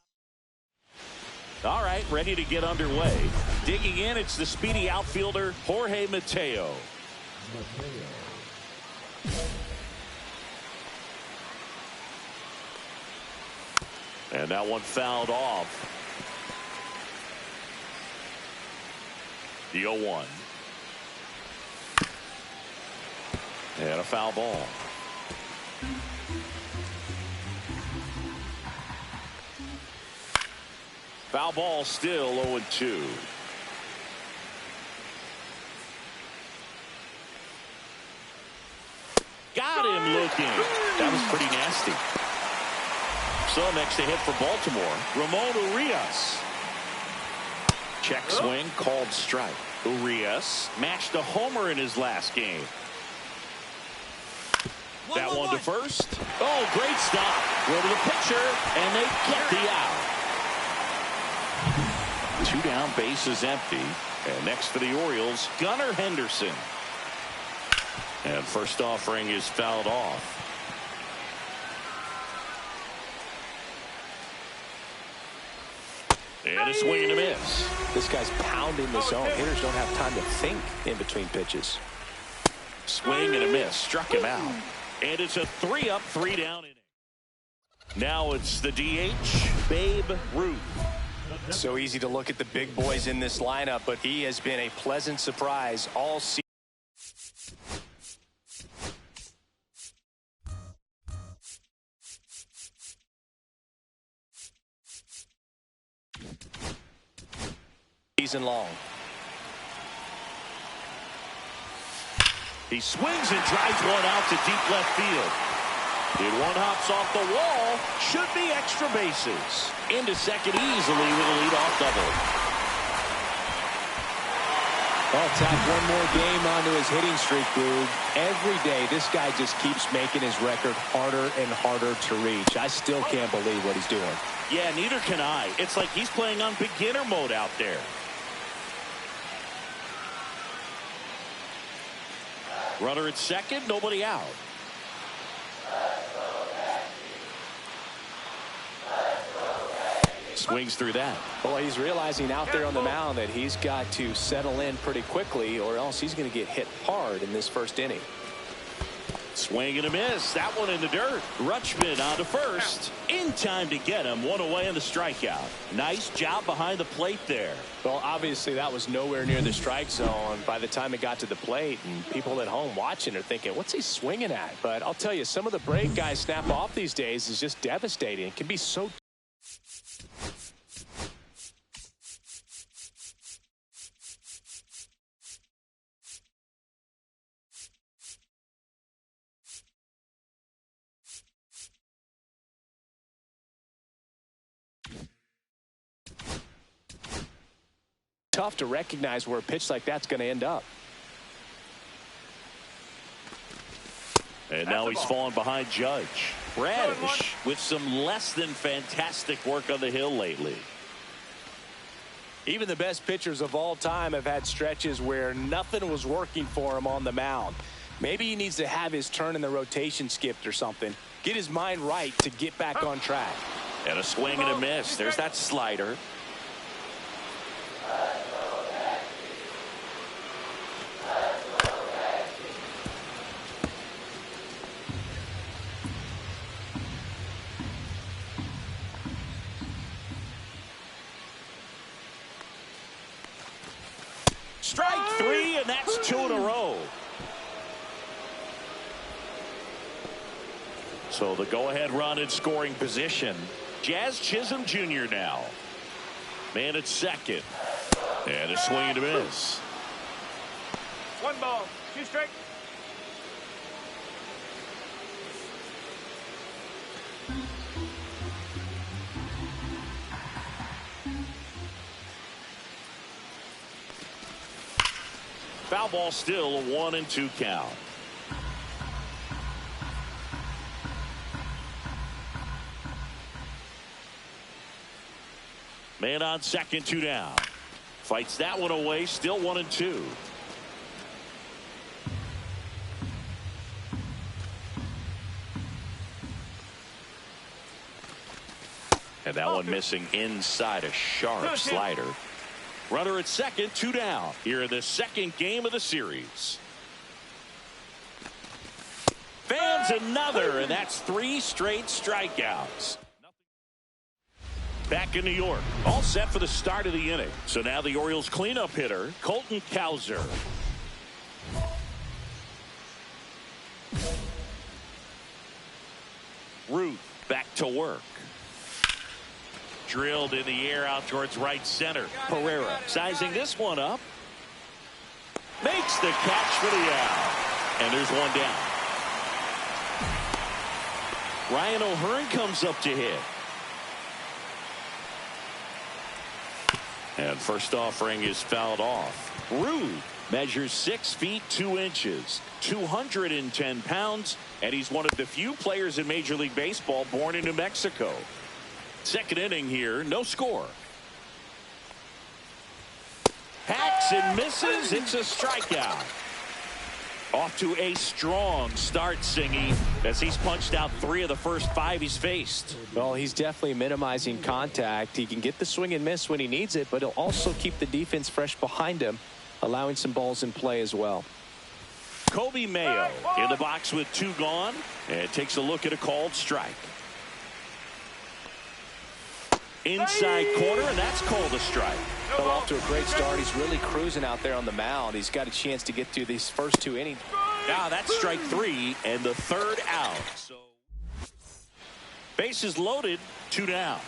All right, ready to get underway. Digging in, it's the speedy outfielder Jorge Mateo. And that one fouled off. The 0-1. And a foul ball. Foul ball, still 0-2. Got him looking. That was pretty nasty. So next to hit for Baltimore, Ramon Urias. Check swing, called strike. Urias matched a homer in his last game. That one to first. Oh, great stop. Go to the pitcher, and they get the out. 2 down, base is empty. And next for the Orioles, Gunnar Henderson. And first offering is fouled off. And a swing and a miss.
This guy's pounding the zone. Hitters don't have time to think in between pitches.
Swing and a miss. Struck him out. And it's a 3-up, 3-down inning. Now it's the DH, Babe Ruth.
So easy to look at the big boys in this lineup, but he has been a pleasant surprise all season. Season long.
He swings and drives one out to deep left field. And one hops off the wall. Should be extra bases. Into second easily with a leadoff double.
Well, tack one more game onto his hitting streak, Boog. Every day, this guy just keeps making his record harder and harder to reach. I still can't believe what he's doing.
Yeah, neither can I. It's like he's playing on beginner mode out there. Runner at second, nobody out. Swings through that.
Well, he's realizing out there on the mound that he's got to settle in pretty quickly or else he's going to get hit hard in this first inning.
Swing and a miss. That one in the dirt. Rutschman on to first. In time to get him. One away in the strikeout. Nice job behind the plate there.
Well, obviously that was nowhere near the strike zone by the time it got to the plate, and people at home watching are thinking, what's he swinging at? But I'll tell you, some of the break guys snap off these days is just devastating. It can be so tough to recognize where a pitch like that's going to end up.
And now he's fallen behind Judge. Bradish with some less than fantastic work on the hill lately.
Even the best pitchers of all time have had stretches where nothing was working for him on the mound. Maybe he needs to have his turn in the rotation skipped or something. Get his mind right to get back on track.
And a swing and a miss. There's that slider. Strike three, and that's 2 in a row. So the go-ahead run in scoring position. Jazz Chisholm Jr. now. Man at second. And a swing and a miss.
1 ball, 2 strikes.
Foul ball still, a 1-2 count. Man on second, 2 down. Fights that one away, still 1-2. And that one missing inside a sharp slider. Runner at second, 2 down. Here in the second game of the series. Fans another, and that's 3 straight strikeouts. Back in New York, all set for the start of the inning. So now the Orioles cleanup hitter, Colton Cowser. Ruth back to work. Drilled in the air out towards right center. Pereira sizing this one up. Makes the catch for the out. And there's one down. Ryan O'Hearn comes up to hit. And first offering is fouled off. Rude measures 6 feet 2 inches, 210 pounds, and he's one of the few players in Major League Baseball born in New Mexico. Second inning here, no score. Hacks and misses. It's a strikeout. Off to a strong start, Singy, as he's punched out 3 of the first 5 he's faced.
Well, he's definitely minimizing contact. He can get the swing and miss when he needs it, but he'll also keep the defense fresh behind him, allowing some balls in play as well.
Kobe Mayo in the box with 2 gone, and takes a look at a called strike. Inside corner, and that's called a strike.
Well, off to a great start. He's really cruising out there on the mound. He's got a chance to get through these first 2 innings.
Now that's strike 3 and the 3rd out. So bases loaded, 2 down.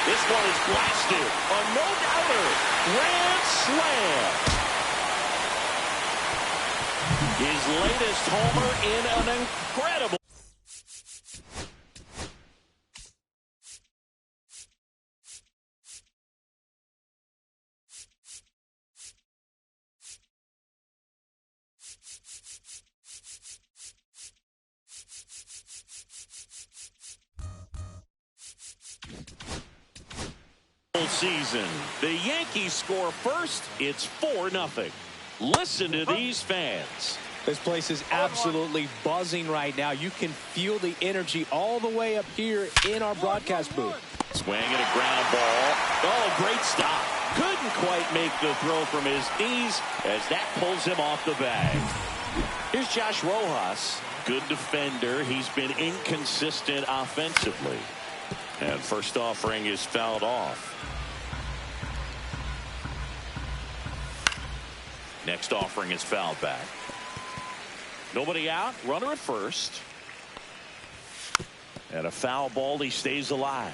This one is blasted. A no-doubter. Grand slam. His latest homer in an incredible. Season. The Yankees score first. It's 4-0. Listen to these fans.
This place is absolutely buzzing right now. You can feel the energy all the way up here in our broadcast booth.
Swing and a ground ball. Oh, great stop. Couldn't quite make the throw from his knees as that pulls him off the bag. Here's Josh Rojas. Good defender. He's been inconsistent offensively. And first offering is fouled off. Next offering is fouled back. Nobody out. Runner at first. And a foul ball. He stays alive.